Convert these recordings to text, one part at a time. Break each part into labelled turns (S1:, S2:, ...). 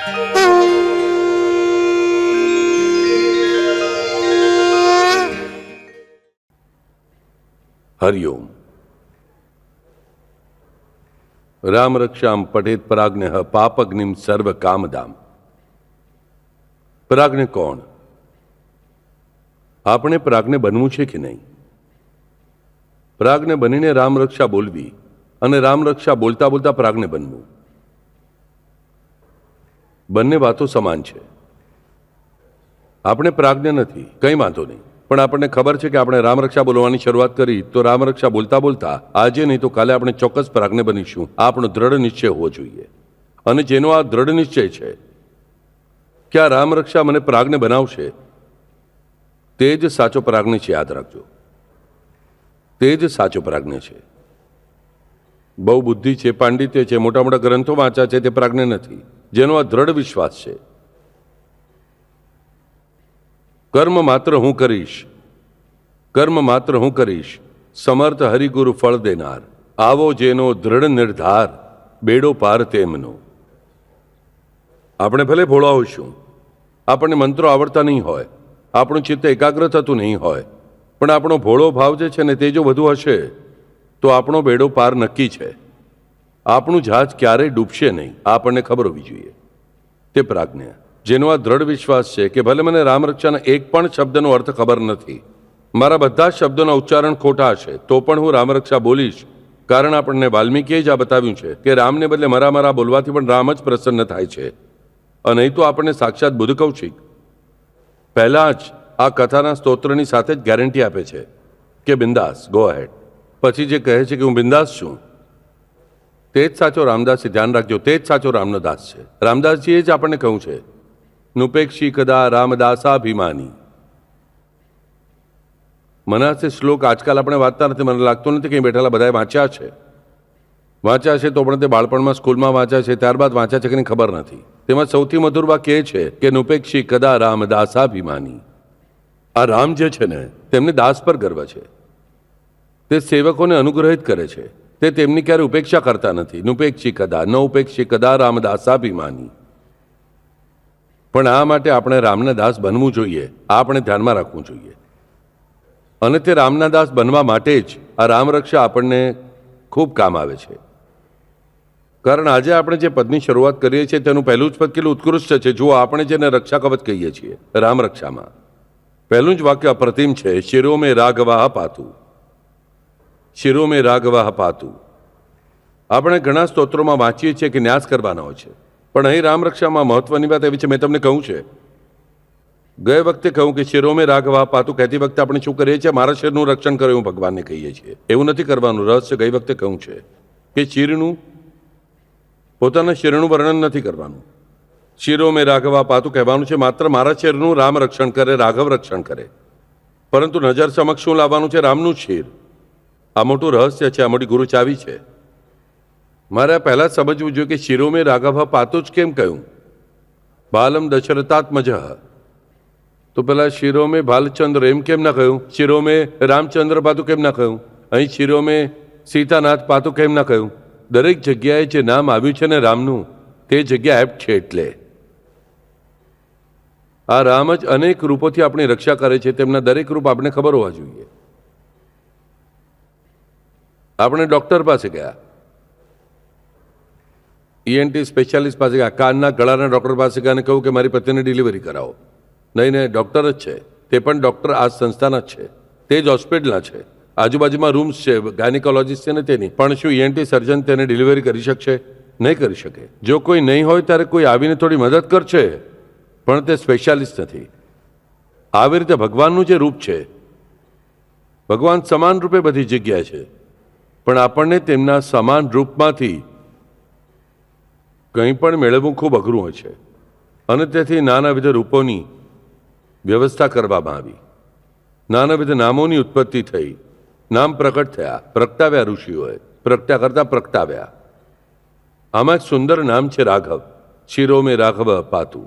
S1: हरिओम। राम रक्षाम पठेत पराग्न पापग्निम सर्व कामदाम। પરાગને કોણ? આપણે પરાગને બનવું છે કે નહીં? પરાગને બનીને રામરક્ષા બોલવી અને રામરક્ષા બોલતા બોલતા પરાગને બનવું, બંને વાતો સમાન છે. આપણે પરાગને નથી, કંઈ વાંધો નહીં, પણ આપણને ખબર છે કે આપણે રામરક્ષા બોલવાની શરૂઆત કરી તો રામરક્ષા બોલતા બોલતા આજે નહીં તો કાલે આપણે ચોક્કસ પરાગને બનીશું. આપણો દ્રઢ નિશ્ચય હોવો જોઈએ. અને જેનો આ દ્રઢ નિશ્ચય છે કે આ રામરક્ષા મને પરાગને બનાવશે, તે જ સાચો પરાગને છે. યાદ રાખજો, તે જ સાચો પરાગને છે. બહુ બુદ્ધિ છે, પાંડિત્ય છે, મોટા મોટા ગ્રંથો વાંચ્યા છે, તે પરાગને નથી. જેનો આ દ્રઢ વિશ્વાસ છે, કર્મ માત્ર હું કરીશ, કર્મ માત્ર હું કરીશ, સમર્થ હરિગુરુ ફળ દેનાર, આવો જેનો દ્રઢ નિર્ધાર, બેડો પાર તેમનો. આપણે ભલે ભોળા હોઈશું, આપણને મંત્રો આવડતા નહીં હોય, આપણું ચિત્ત એકાગ્ર થતું નહીં હોય, પણ આપણો ભોળો ભાવ જે છે ને તે જો વધુ હશે તો આપણો બેડો પાર નક્કી છે. આપણું જહાજ ક્યારેય ડૂબશે નહીં, આપણને ખબર હોવી જોઈએ. તે પ્રાજ્ઞા જેનો આ દ્રઢ વિશ્વાસ છે કે ભલે મને રામરક્ષાના એક પણ શબ્દનો અર્થ ખબર નથી, મારા બધા શબ્દોના ઉચ્ચારણ ખોટા હશે, તો પણ હું રામરક્ષા બોલીશ, કારણ આપણને વાલ્મીકીએ જ આ બતાવ્યું છે કે રામને બદલે મારા મારા બોલવાથી પણ રામ જ પ્રસન્ન થાય છે. અને અહીં તો આપણને સાક્ષાત બુદ્ધ કૌશિક પહેલાં જ આ કથાના સ્તોત્રની સાથે જ ગેરંટી આપે છે કે બિંદાસ, ગો હેડ. પછી જે કહે છે કે હું બિંદાસ છું, તે જ સાચો રામદાસ છે. ધ્યાન રાખજો, તે જ સાચો રામનો દાસ છે. રામદાસજીએ જ આપણને કહ્યું છે, નુપેક્ષી કદા રામદાસાભિમાની. મનાસે શ્લોક આજકાલ આપણે વાંચતા નથી, મને લાગતું નથી કંઈ બેઠેલા બધાએ વાંચ્યા છે. વાંચ્યા છે તો પણ તે બાળપણમાં સ્કૂલમાં વાંચ્યા છે, ત્યારબાદ વાંચ્યા છે કે ખબર નથી. તેમાં સૌથી મધુર વાક્ય એ છે કે નુપેક્ષી કદા રામદાસાભિમાની. આ રામ જે છે ને તેમને દાસ પર ગર્વ છે. તે સેવકોને અનુગ્રહિત કરે છે, તે તેમની ક્યારે ઉપેક્ષા કરતા નથી. નુપેક્ષી કદા ન ઉપેક્ષી કદા રામદાસાભિમાની. પણ આ માટે આપણે રામના દાસ બનવું જોઈએ, આ આપણે ધ્યાનમાં રાખવું જોઈએ. અને તે રામના દાસ બનવા માટે જ આ રામરક્ષા આપણને ખૂબ કામ આવે છે. કારણ આજે આપણે જે પદની શરૂઆત કરીએ છીએ તેનું પહેલું જ પદ કેટલું ઉત્કૃષ્ટ છે. જુઓ, આપણે જેને રક્ષા કવચ કહીએ છીએ રામરક્ષામાં પહેલું જ વાક્ય અપ્રતિમ છે, શિરો મેં રાઘવાહ પાતુ, શિરો મેં રાઘવાહ પાતુ. આપણે ઘણા સ્તોત્રોમાં વાંચીએ છીએ કે ન્યાસ કરવાના હોય છે, પણ અહીં રામરક્ષામાં મહત્વની વાત એવી છે, મેં તમને કહ્યું છે, ગયે વખતે કહ્યું કે શિરો મેં રાઘવાહ પાતુ કહેતી વખતે આપણે શું કરીએ છીએ? મારા શિરનું રક્ષણ કરે એવું ભગવાનને કહીએ છીએ. એવું નથી કરવાનું. રહસ્ય ગઈ વખતે કહ્યું છે કે શિરનું, પોતાના શિરનું વર્ણન નથી કરવાનું. શિરો મેં રાઘવા પાતુ કહેવાનું છે, માત્ર મારા શિરનું રામ રક્ષણ કરે, રાઘવ રક્ષણ કરે. પરંતુ નજર સમક્ષ શું લાવવાનું છે? રામનું શિર. આ મોટું રહસ્ય છે, આ મોટી ગુરુ ચાવી છે. મારે પહેલા સમજવું જોઈએ કે શિરો મેં રાઘવ પાતુ જ કેમ કહ્યું? બાલમ દશરથાત્મજ, તો પેલા શિરો મેં ભાલચંદ્ર એમ કેમ ના કહ્યું? શિરો મેં રામચંદ્ર પાતુ કેમ ના કહ્યું? અહીં શિરો મેં સીતાનાથ પાતુ કેમ ના કહ્યું? દરેક જગ્યાએ જે નામ આવ્યું છે ને રામનું, તે જગ્યા એપ્ટ છે. એટલે આ રામ જ અનેક રૂપોથી આપણી રક્ષા કરે છે. તેમના દરેક રૂપ આપણે ખબર હોવા જોઈએ. આપણે ડોક્ટર પાસે ગયા, ઈએનટી સ્પેશિયાલિસ્ટ પાસે ગયા, કાનના ગળાના ડોક્ટર પાસે ગયા અને કહ્યું કે મારી પત્નીની ડિલિવરી કરાવો. નહીં નહીં, ડૉક્ટર જ છે, તે પણ ડૉક્ટર આ સંસ્થાના જ છે, તે જ હોસ્પિટલના છે, આજુબાજુમાં રૂમ્સ છે, ગાયનિકોલોજીસ્ટ છે ને તેની. પણ શું ઈએનટી સર્જન તેને ડિલિવરી કરી શકશે? નહીં કરી શકે. જો કોઈ નહીં હોય ત્યારે કોઈ આવીને થોડી મદદ કરશે, પણ તે સ્પેશિયાલિસ્ટ નથી. આવી રીતે ભગવાનનું જે રૂપ છે, ભગવાન સમાન રૂપે બધી જગ્યાએ છે, પણ આપણને તેમના સમાન રૂપમાંથી કંઈ પણ મેળવવું ખૂબ અઘરું હોય છે. અને તેથી નાનાવિધ રૂપોની વ્યવસ્થા કરવામાં આવી, નાનાવિધ નામોની ઉત્પત્તિ થઈ, નામ પ્રકટ થયા, પ્રગટાવ્યા ઋષિઓએ, પ્રગટા કરતા પ્રગટાવ્યા. આમાં એક સુંદર નામ છે રાઘવ. શિરો મેં રાઘવ પાતુ.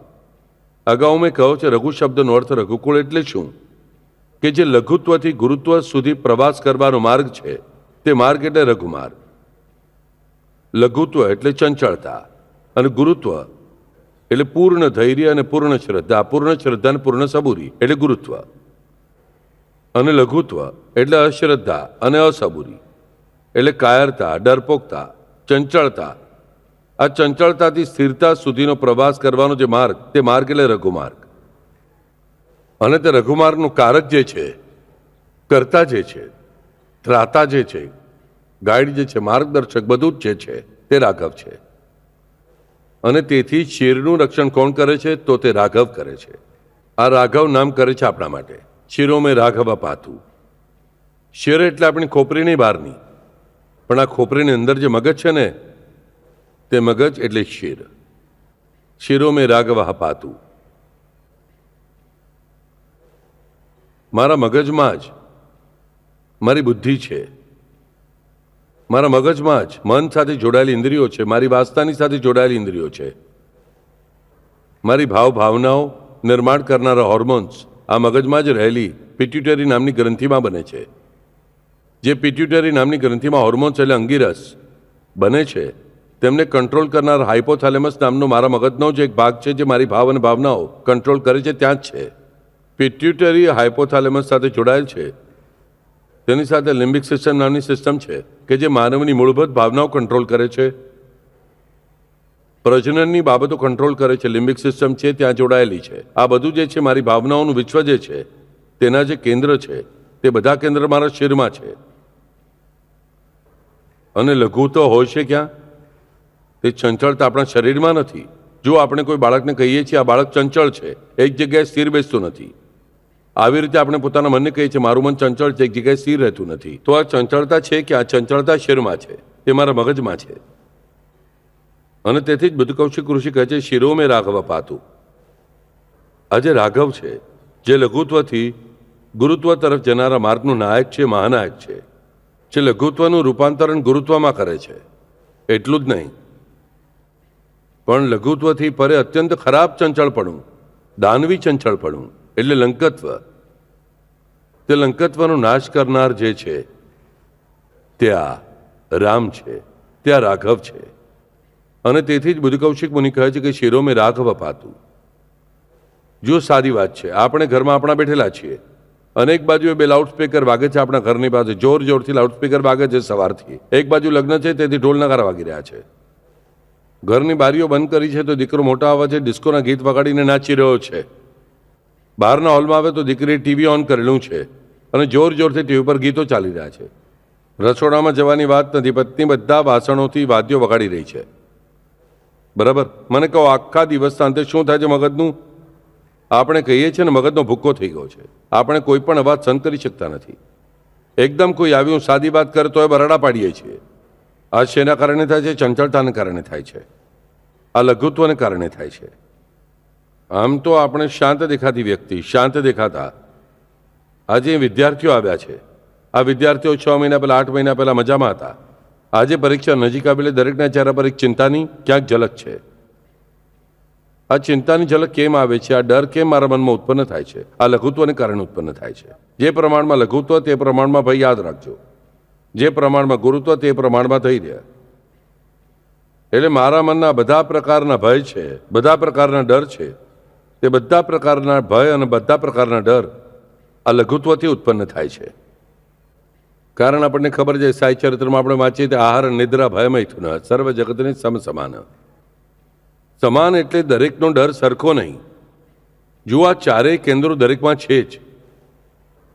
S1: અગાઉ મેં કહ્યું છે રઘુ શબ્દનો અર્થ રઘુકુળ એટલે શું? કે જે લઘુત્વથી ગુરુત્વ સુધી પ્રવાસ કરવાનો માર્ગ છે, તે માર્ગ એટલે રઘુમાર્ગ. લઘુત્વ એટલે ચંચળતા અને ગુરુત્વ એટલે પૂર્ણ ધૈર્ય અને પૂર્ણ શ્રદ્ધા, પૂર્ણ શ્રદ્ધા અને પૂર્ણ સબૂરી એટલે ગુરુત્વ, અને લઘુત્વ એટલે અશ્રદ્ધા અને અસબૂરી એટલે કાયરતા, ડરપોકતા, ચંચળતા. આ ચંચળતાથી સ્થિરતા સુધીનો પ્રવાસ કરવાનો જે માર્ગ, તે માર્ગ એટલે રઘુમાર્ગ. અને તે રઘુમાર્ગનું કારક જે છે, કર્તા જે છે, ત્રાતા જે છે, ગાઈડ જે છે, માર્ગદર્શક બધું જ જે છે તે રાઘવ છે. અને તેથી શિરનું રક્ષણ કોણ કરે છે? તો તે રાઘવ કરે છે. આ રાઘવ નામ કરે છે આપણા માટે. શિરો મેં રાઘવ પાતું. શિર એટલે આપણી ખોપરીની બહારની, પણ આ ખોપરીની અંદર જે મગજ છે ને, તે મગજ એટલે શિર. શિરો મેં રાઘવ પાતું. મારા મગજમાં જ મારી બુદ્ધિ છે, મારા મગજમાં જ મન સાથે જોડાયેલી ઇન્દ્રિયો છે, મારી વાસનાની સાથે જોડાયેલી ઇન્દ્રિયો છે, મારી ભાવનાઓ નિર્માણ કરનારા હોર્મોન્સ આ મગજમાં જ રહેલી પિટ્યુટરી નામની ગ્રંથિમાં બને છે. જે પિટ્યુટરી નામની ગ્રંથિમાં હોર્મોન્સ એટલે અંગીરસ બને છે, તેમને કંટ્રોલ કરનાર હાઇપોથેલેમસ નામનો મારા મગજનો જ એક ભાગ છે, જે મારી ભાવ અને ભાવનાઓ કંટ્રોલ કરે છે, ત્યાં જ છે. પિટ્યુટરી હાઇપોથેલેમસ સાથે જોડાયેલ છે. તેની સાથે લિમ્બિક સિસ્ટમ નામની સિસ્ટમ છે કે જે માનવની મૂળભૂત ભાવનાઓ કંટ્રોલ કરે છે, પ્રજનનની બાબતો કંટ્રોલ કરે છે. લિમ્બિક સિસ્ટમ છે ત્યાં જોડાયેલી છે. આ બધું જે છે મારી ભાવનાઓનું વિશ્વ જે છે, તેના જે કેન્દ્ર છે, તે બધા કેન્દ્ર મારા શિરમાં છે. અને લઘુ તો હોય છે ક્યાં? તે ચંચળતા આપણા શરીરમાં નથી. જો આપણે કોઈ બાળકને કહીએ છીએ આ બાળક ચંચળ છે, એક જગ્યાએ સ્થિર બેસતું નથી, આવી રીતે આપણે પોતાના મનને કહીએ છીએ મારું મન ચંચળ છે, એક જગ્યાએ સ્થિર રહેતું નથી, તો આ ચંચળતા છે કે આ ચંચળતા શિરમાં છે, તે મારા મગજમાં છે. અને તેથી જ બધું કૌશિક ઋષિ કહે છે શિરો મેં રાઘવ પાતું. આ જે રાઘવ છે, જે લઘુત્વથી ગુરુત્વ તરફ જનારા માર્ગનું નાયક છે, મહાનાયક છે, જે લઘુત્વનું રૂપાંતરણ ગુરુત્વમાં કરે છે. એટલું જ નહીં, પણ લઘુત્વથી પરે અત્યંત ખરાબ ચંચળપણું, દાનવી ચંચળપણું એટલે લંકત્વ, તે લંકત્વનો નાશ કરનાર જે છે ત્યાં રામ છે, ત્યાં રાઘવ છે. અને તેથી જ બુદ્ધ કૌશિક મુનિ કહે છે કે શિરો મેં રાઘવ પાતું. જો સાદી વાત છે, આપણે ઘરમાં આપણા બેઠેલા છીએ અને એક બાજુ બે લાઉડસ્પીકર વાગે છે આપણા ઘરની પાસે, જોર જોરથી લાઉડસ્પીકર વાગે છે સવારથી. એક બાજુ લગ્ન છે તેથી ઢોલ નગારા વાગી રહ્યા છે. ઘરની બારીઓ બંધ કરી છે તો દીકરો મોટા અવાજે ડિસ્કોના ગીત વગાડીને નાચી રહ્યો છે. બહારના હોલમાં આવે તો દીકરીએ ટીવી ઓન કરેલું છે અને જોર જોરથી ટીવી પર ગીતો ચાલી રહ્યા છે. રસોડામાં જવાની વાત નથી, પત્ની બધા વાસણોથી વાદ્યો વગાડી રહી છે. બરાબર? મને કહો આખા દિવસના અંતે શું થાય છે મગજનું? આપણે કહીએ છીએ ને મગજનો ભૂક્કો થઈ ગયો છે. આપણે કોઈ પણ અવાજ સહન કરી શકતા નથી. એકદમ કોઈ આવ્યું સાદી વાત કરે તો એ બરાડા પાડીએ છીએ. આ શેના કારણે થાય છે? ચંચળતાને કારણે થાય છે. આ લઘુત્વને કારણે થાય છે. આમ તો આપણે શાંત દેખાતી વ્યક્તિ, શાંત દેખાતા, આજે વિદ્યાર્થીઓ આવ્યા છે. આ વિદ્યાર્થીઓ 6 મહિના પહેલા, 8 મહિના પહેલા મજામાં હતા. આજે પરીક્ષા નજીક આવેલી દરેકના ચહેરા પર એક ચિંતાની ક્યાંક ઝલક છે. આ ચિંતાની ઝલક કેમ આવે છે? આ ડર કેમ મારા મનમાં ઉત્પન્ન થાય છે? આ લઘુત્વને કારણે ઉત્પન્ન થાય છે. જે પ્રમાણમાં લઘુત્વ તે પ્રમાણમાં ભય યાદ રાખજો, જે પ્રમાણમાં ગુરુત્વ તે પ્રમાણમાં ધૈર્ય. એટલે મારા મનના બધા પ્રકારના ભય છે, બધા પ્રકારના ડર છે, તે બધા પ્રકારના ભય અને બધા પ્રકારના ડર આ લઘુત્વથી ઉત્પન્ન થાય છે. કારણ આપણને ખબર છે, સાઈ ચરિત્રમાં આપણે વાંચીએ તે આહાર નિદ્રા ભય મૈથુન સર્વ જગતની સમ સમાન. સમાન એટલે દરેકનો ડર સરખો નહીં. જો આ ચારેય કેન્દ્રો દરેકમાં છે જ,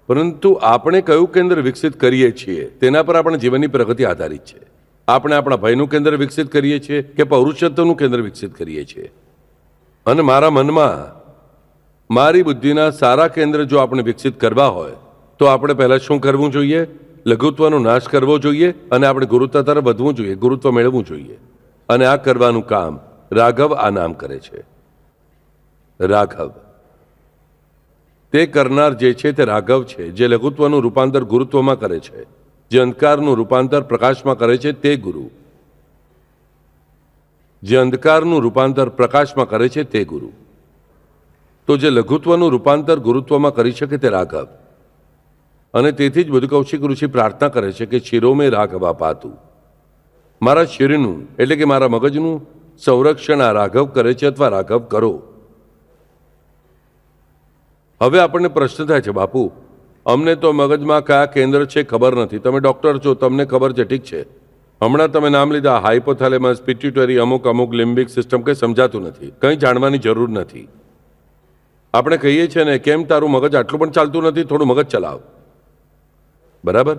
S1: પરંતુ આપણે કયું કેન્દ્ર વિકસિત કરીએ છીએ તેના પર આપણા જીવનની પ્રગતિ આધારિત છે. આપણે આપણા ભયનું કેન્દ્ર વિકસિત કરીએ છીએ કે પૌરુષત્વનું કેન્દ્ર વિકસિત કરીએ છીએ. અને મારા મનમાં મારી બુદ્ધિના સારા કેન્દ્ર જો આપણે વિકસિત કરવા હોય તો આપણે પહેલાં શું કરવું જોઈએ? લઘુત્વનો નાશ કરવો જોઈએ અને આપણે ગુરુત્વ તરફ વધવું જોઈએ, ગુરુત્વ મેળવવું જોઈએ. અને આ કરવાનું કામ રાઘવ આ નામ કરે છે. રાઘવ તે કરનાર જે છે તે રાઘવ છે, જે લઘુત્વનું રૂપાંતર ગુરુત્વમાં કરે છે, જે અંધકારનું રૂપાંતર પ્રકાશમાં કરે છે તે ગુરુ, જે અંધકારનું રૂપાંતર પ્રકાશમાં કરે છે તે ગુરુ. તો જે લઘુત્વનું રૂપાંતર ગુરુત્વમાં કરી શકે તે રાઘવ. અને તેથી જ બધું કૌશિક ઋષિ પ્રાર્થના કરે છે કે શિરો મેં રાઘવા પાતું. મારા શિરનું એટલે કે મારા મગજનું સંરક્ષણ આ રાઘવ કરે છે અથવા રાઘવ કરો. હવે આપણને પ્રશ્ન થાય છે, બાપુ અમને તો મગજમાં કયા કેન્દ્ર છે ખબર નથી. તમે ડૉક્ટર છો, તમને ખબર છે, ઠીક છે. હમણાં તમે નામ લીધા હાઇપોથેલેમસ, પિટ્યુટરી, અમુક લિમ્બિક સિસ્ટમ, કંઈ સમજાતું નથી, કંઈ જાણવાની જરૂર નથી. આપણે કહીએ છીએ ને, કેમ તારું મગજ આટલું પણ ચાલતું નથી, થોડું મગજ ચલાવ. બરાબર?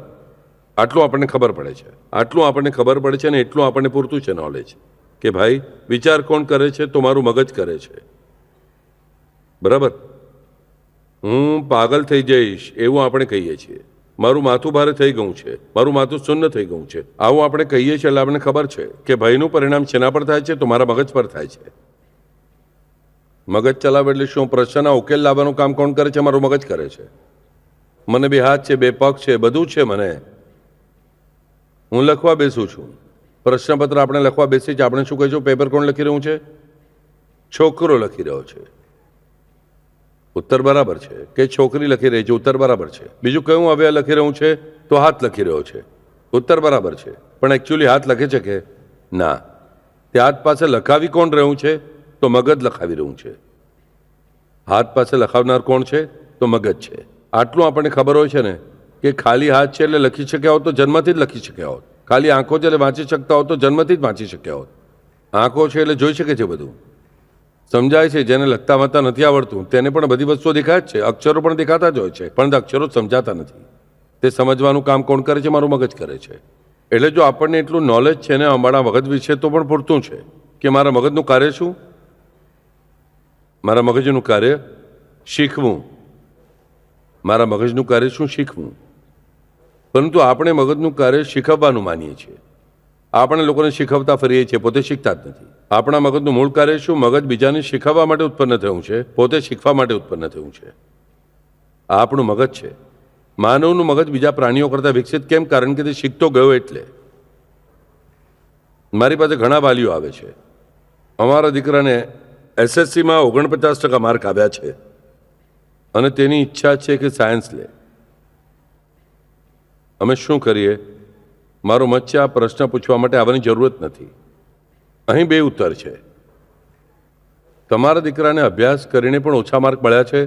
S1: આટલું આપણને ખબર પડે છે, આટલું આપણને ખબર પડે છે, અને એટલું આપણને પૂરતું છે નોલેજ કે ભાઈ વિચાર કોણ કરે છે? તો મારું મગજ કરે છે. બરાબર? હું પાગલ થઈ જઈશ એવું આપણે કહીએ છીએ. મારું માથું ભારે થઈ ગયું છે, મારું માથું શૂન્ય થઈ ગયું છે, આવું આપણે કહીએ છીએ. એટલે આપણને ખબર છે કે ભયનું પરિણામ શેના પર થાય છે? તો મારા મગજ પર થાય છે. મગજ ચલાવે એટલે શું? પ્રશ્નના ઉકેલ લાવવાનું કામ કોણ કરે છે? મારું મગજ કરે છે. મને બે હાથ છે, બે પગ છે, બધું છે મને. હું લખવા બેસું છું, પ્રશ્નપત્ર આપણે લખવા બેસી છે, આપણે શું કહીશું? પેપર કોણ લખી રહ્યું છે? છોકરો લખી રહ્યો છે. ઉત્તર બરાબર છે. કે છોકરી લખી રહી છે, ઉત્તર બરાબર છે. બીજું કયું અવયવ લખી રહ્યું છે? તો હાથ લખી રહ્યો છે, ઉત્તર બરાબર છે. પણ એકચ્યુઅલી હાથ લખે છે કે ના? તે હાથ પાસે લખાવી કોણ રહ્યું છે? તો મગજ લખાવી રહ્યું છે. હાથ પાસે લખાવનાર કોણ છે? તો મગજ છે. આટલું આપણને ખબર હોય છે ને કે ખાલી હાથ છે એટલે લખી શક્યા હોત તો જન્મથી જ લખી શક્યા હોત. ખાલી આંખો છે એટલે વાંચી શકતા હોત તો જન્મથી જ વાંચી શક્યા હોત. આંખો છે એટલે જોઈ શકે છે, બધું સમજાય છે. જેને લખતા વાંચતા નથી આવડતું તેને પણ બધી વસ્તુઓ દેખાય જ છે, અક્ષરો પણ દેખાતા જ હોય છે, પણ અક્ષરો સમજાતા નથી. તે સમજવાનું કામ કોણ કરે છે? મારું મગજ કરે છે. એટલે જો આપણને એટલું નોલેજ છે ને અમારા મગજ વિશે તો પણ પૂરતું છે કે મારા મગજનું કાર્ય શું? મારા મગજનું કાર્ય શીખવું. મારા મગજનું કાર્ય શું? શીખવું. પરંતુ આપણે મગજનું કાર્ય શીખવવાનું માનીએ છીએ. આપણે લોકોને શીખવતા ફરીએ છીએ, પોતે શીખતા જ નથી. આપણા મગજનું મૂળ કાર્ય શું? મગજ બીજાને શીખવવા માટે ઉત્પન્ન થયું છે, પોતે શીખવા માટે ઉત્પન્ન થયું છે. આ આપણું મગજ છે. માનવનું મગજ બીજા પ્રાણીઓ કરતાં વિકસિત કેમ? કારણ કે તે શીખતો ગયો એટલે. મારી પાસે ઘણા વાલીઓ આવે છે, અમારા દીકરાને SSCમાં 49% માર્ક આવ્યા છે અને તેની ઈચ્છા છે કે સાયન્સ લે. અમે શું કરીએ? મારો મત છે, આ પ્રશ્ન પૂછવા માટે આવવાની જરૂરત નથી. અહીં બે ઉત્તર છે. તમારા દીકરાને અભ્યાસ કરીને પણ ઓછા માર્ક મળ્યા છે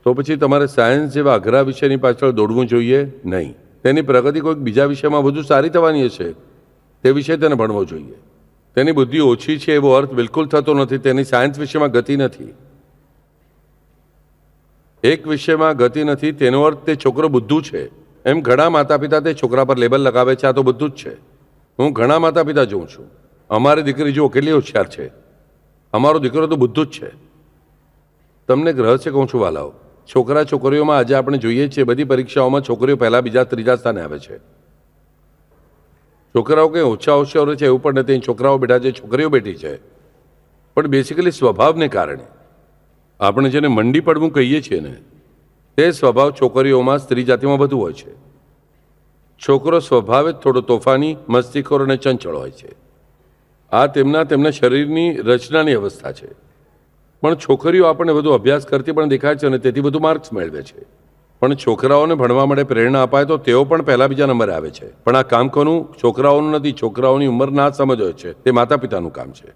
S1: તો પછી તમારે સાયન્સ જેવા અઘરા વિષયની પાછળ દોડવું જોઈએ નહીં. તેની પ્રગતિ કોઈક બીજા વિષયમાં વધુ સારી થવાની હશે, તે વિષય તેને ભણવો જોઈએ. તેની બુદ્ધિ ઓછી છે એવો અર્થ બિલકુલ થતો નથી તેની સાયન્સ વિષયમાં ગતિ નથી. એક વિષયમાં ગતિ નથી તેનો અર્થ તે છોકરો બુદ્ધુ છે. એમ ઘણા માતા પિતા તે છોકરા પર લેબલ લગાવે છે, આ તો બુદ્ધુ જ છે. હું ઘણા માતા પિતા જોઉં છું. અમારી દીકરી જુઓ કેટલી હોશિયાર છે, અમારો દીકરો તો બુદ્ધુ જ છે. તમને એક રહસ્ય કહું છું વાલાઓ, છોકરા છોકરીઓમાં આજે આપણે જોઈએ છીએ બધી પરીક્ષાઓમાં છોકરીઓ પહેલા બીજા ત્રીજા સ્થાને આવે છે. છોકરાઓ કંઈ ઓછા હોશિયાર છે એવું પણ નથી. છોકરાઓ બેઠા છે, છોકરીઓ બેઠી છે, પણ બેસિકલી સ્વભાવને કારણે આપણે જેને મંડી પડવું કહીએ છીએ ને, તે સ્વભાવ છોકરીઓમાં સ્ત્રી જાતિમાં વધુ હોય છે. છોકરો સ્વભાવે થોડો તોફાની, મસ્તીખોર અને ચંચળ હોય છે. આ તેમના શરીરની રચનાની અવસ્થા છે. પણ છોકરીઓ આપણને વધુ અભ્યાસ કરતી પણ દેખાય છે અને તેથી વધુ માર્ક્સ મેળવે છે. પણ છોકરાઓને ભણવા માટે પ્રેરણા અપાય તો તેઓ પણ પહેલા બીજા નંબરે આવે છે. પણ આ કામ કોનું? છોકરાઓનું નથી. છોકરાઓની ઉંમર ના સમજ હોય છે, તે માતા પિતાનું કામ છે.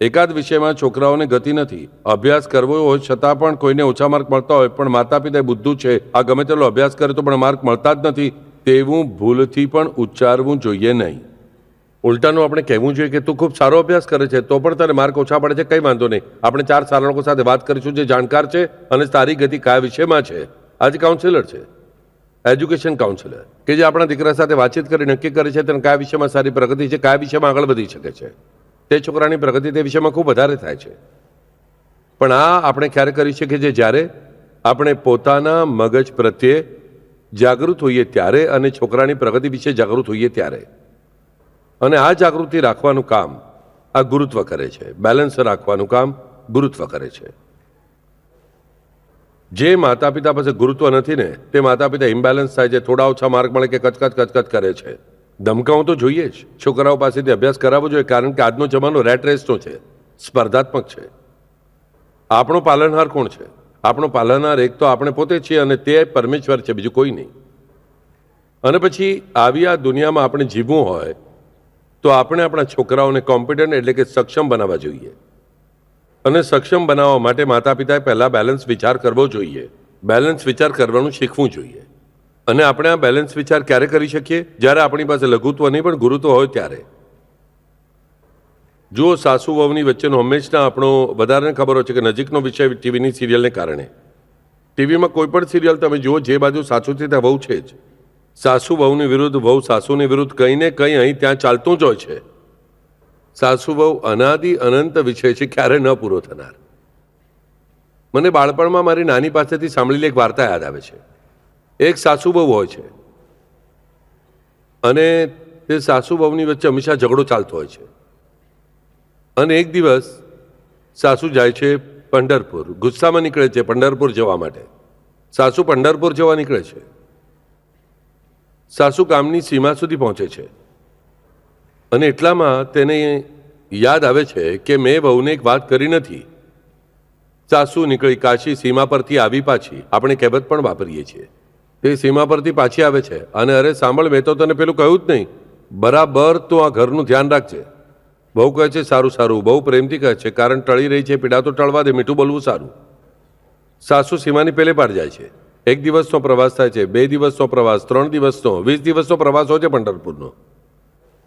S1: એકાદ વિષયમાં છોકરાઓને ગતિ નથી, અભ્યાસ કરવો હોય છતાં પણ કોઈને ઓછા માર્ક મળતા હોય, પણ માતા પિતા બુદ્ધુ છે, આ ગમે તેટલો અભ્યાસ કરે તો પણ માર્ક મળતા જ નથી, તેવું ભૂલથી પણ ઉચ્ચારવું જોઈએ નહીં. ઉલટાનું આપણે કહેવું જોઈએ કે તું ખૂબ સારો અભ્યાસ કરે છે તો પણ તને માર્ક ઓછા પડે છે, કંઈ વાંધો નહીં. આપણે 4 સારા લોકો સાથે વાત કરીશું જે જાણકાર છે અને તારી ગતિ કયા વિષયમાં છે. આજે કાઉન્સિલર છે, એજ્યુકેશન કાઉન્સિલર, કે જે આપણા દીકરા સાથે વાતચીત કરી નક્કી કરે છે તેને કયા વિષયમાં સારી પ્રગતિ છે, કયા વિષયમાં આગળ વધી શકે છે. તે છોકરાની પ્રગતિ તે વિષયમાં ખૂબ વધારે થાય છે. પણ આ આપણે ક્યારે કરી શકીએ છીએ? જ્યારે આપણે પોતાના મગજ પ્રત્યે જાગૃત હોઈએ ત્યારે અને છોકરાની પ્રગતિ વિશે જાગૃત હોઈએ ત્યારે. અને આ જાગૃતિ રાખવાનું કામ આ ગુરુત્વ કરે છે. બેલેન્સ રાખવાનું કામ ગુરુત્વ કરે છે. જે માતા પિતા પાસે ગુરુત્વ નથી ને તે માતા પિતા ઇમ્બેલેન્સ થાય છે. થોડા ઓછા માર્ક મળે કે કચકચ કરે છે. ધમકાવું તો જોઈએ જ. છોકરાઓ પાસેથી અભ્યાસ કરાવવો જોઈએ, કારણ કે આજનો જમાનો રેટ રેસનો છે, સ્પર્ધાત્મક છે. આપણો પાલનહાર કોણ છે? આપણો પાલનહાર એક તો આપણે પોતે છીએ અને તે પરમેશ્વર છે, બીજું કોઈ નહીં. અને પછી આવી આ દુનિયામાં આપણે જીવવું હોય તો આપણે આપણા છોકરાઓને કોમ્પિટન્ટ એટલે કે સક્ષમ બનાવવા જોઈએ. અને સક્ષમ બનાવવા માટે માતા પિતાએ પહેલાં બેલેન્સ વિચાર કરવો જોઈએ. બેલેન્સ વિચાર કરવાનું શીખવું જોઈએ. અને આપણે આ બેલેન્સ વિચાર ક્યારે કરી શકીએ? જ્યારે આપણી પાસે લઘુત્વ નહીં પણ ગુરુત્વ હોય ત્યારે. જુઓ, સાસુ વહુની વચ્ચેનો હંમેશા આપણો વધારે ખબર હોય છે કે નજીકનો વિષય ટીવીની સિરિયલને કારણે. ટીવીમાં કોઈ પણ સિરિયલ તમે જુઓ, જે બાજુ સાસુ છે ત્યાં વહુ છે જ. સાસુ વહુની વિરુદ્ધ, વહુ સાસુની વિરુદ્ધ, કંઈ ને કંઈ અહીં ત્યાં ચાલતું જ હોય છે. સાસુ વહુ અનાદિ અનંત વિષય છે, ક્યારે ન પૂરો થનાર. મને બાળપણમાં મારી નાની પાસેથી સાંભળેલી એક વાર્તા યાદ આવે છે. એક સાસુ વહુ હોય છે અને તે સાસુ વહુની વચ્ચે હંમેશા ઝઘડો ચાલતો હોય છે. અને એક દિવસ સાસુ જાય છે પંઢરપુર, ગુસ્સામાં નીકળે છે પંઢરપુર જવા માટે. સાસુ પંઢરપુર જવા નીકળે છે. સાસુ ગામની સીમા સુધી પહોંચે છે અને એટલામાં તેને યાદ આવે છે કે મેં વહુને એક વાત કરી નથી. સાસુ નીકળી કાશી, સીમા પરથી આવી પાછી. આપણે કહેવત પણ વાપરીએ છીએ. તે સીમા પરથી પાછી આવે છે અને અરે સાંભળ, મેં તો તને પેલું કહ્યું જ નહીં, બરાબર તો આ ઘરનું ધ્યાન રાખજે. બહુ કહે છે સારું સારું, બહુ પ્રેમથી કહે છે, કારણ ટળી રહી છે, પીડા તો ટળવા દે, મીઠું બોલવું સારું. સાસુ સીમાની પેલે પાર જાય છે. 1 દિવસનો પ્રવાસ થાય છે, 2 દિવસનો પ્રવાસ, 3 દિવસનો, 20 દિવસનો પ્રવાસ હોય છે પંઢરપુરનો.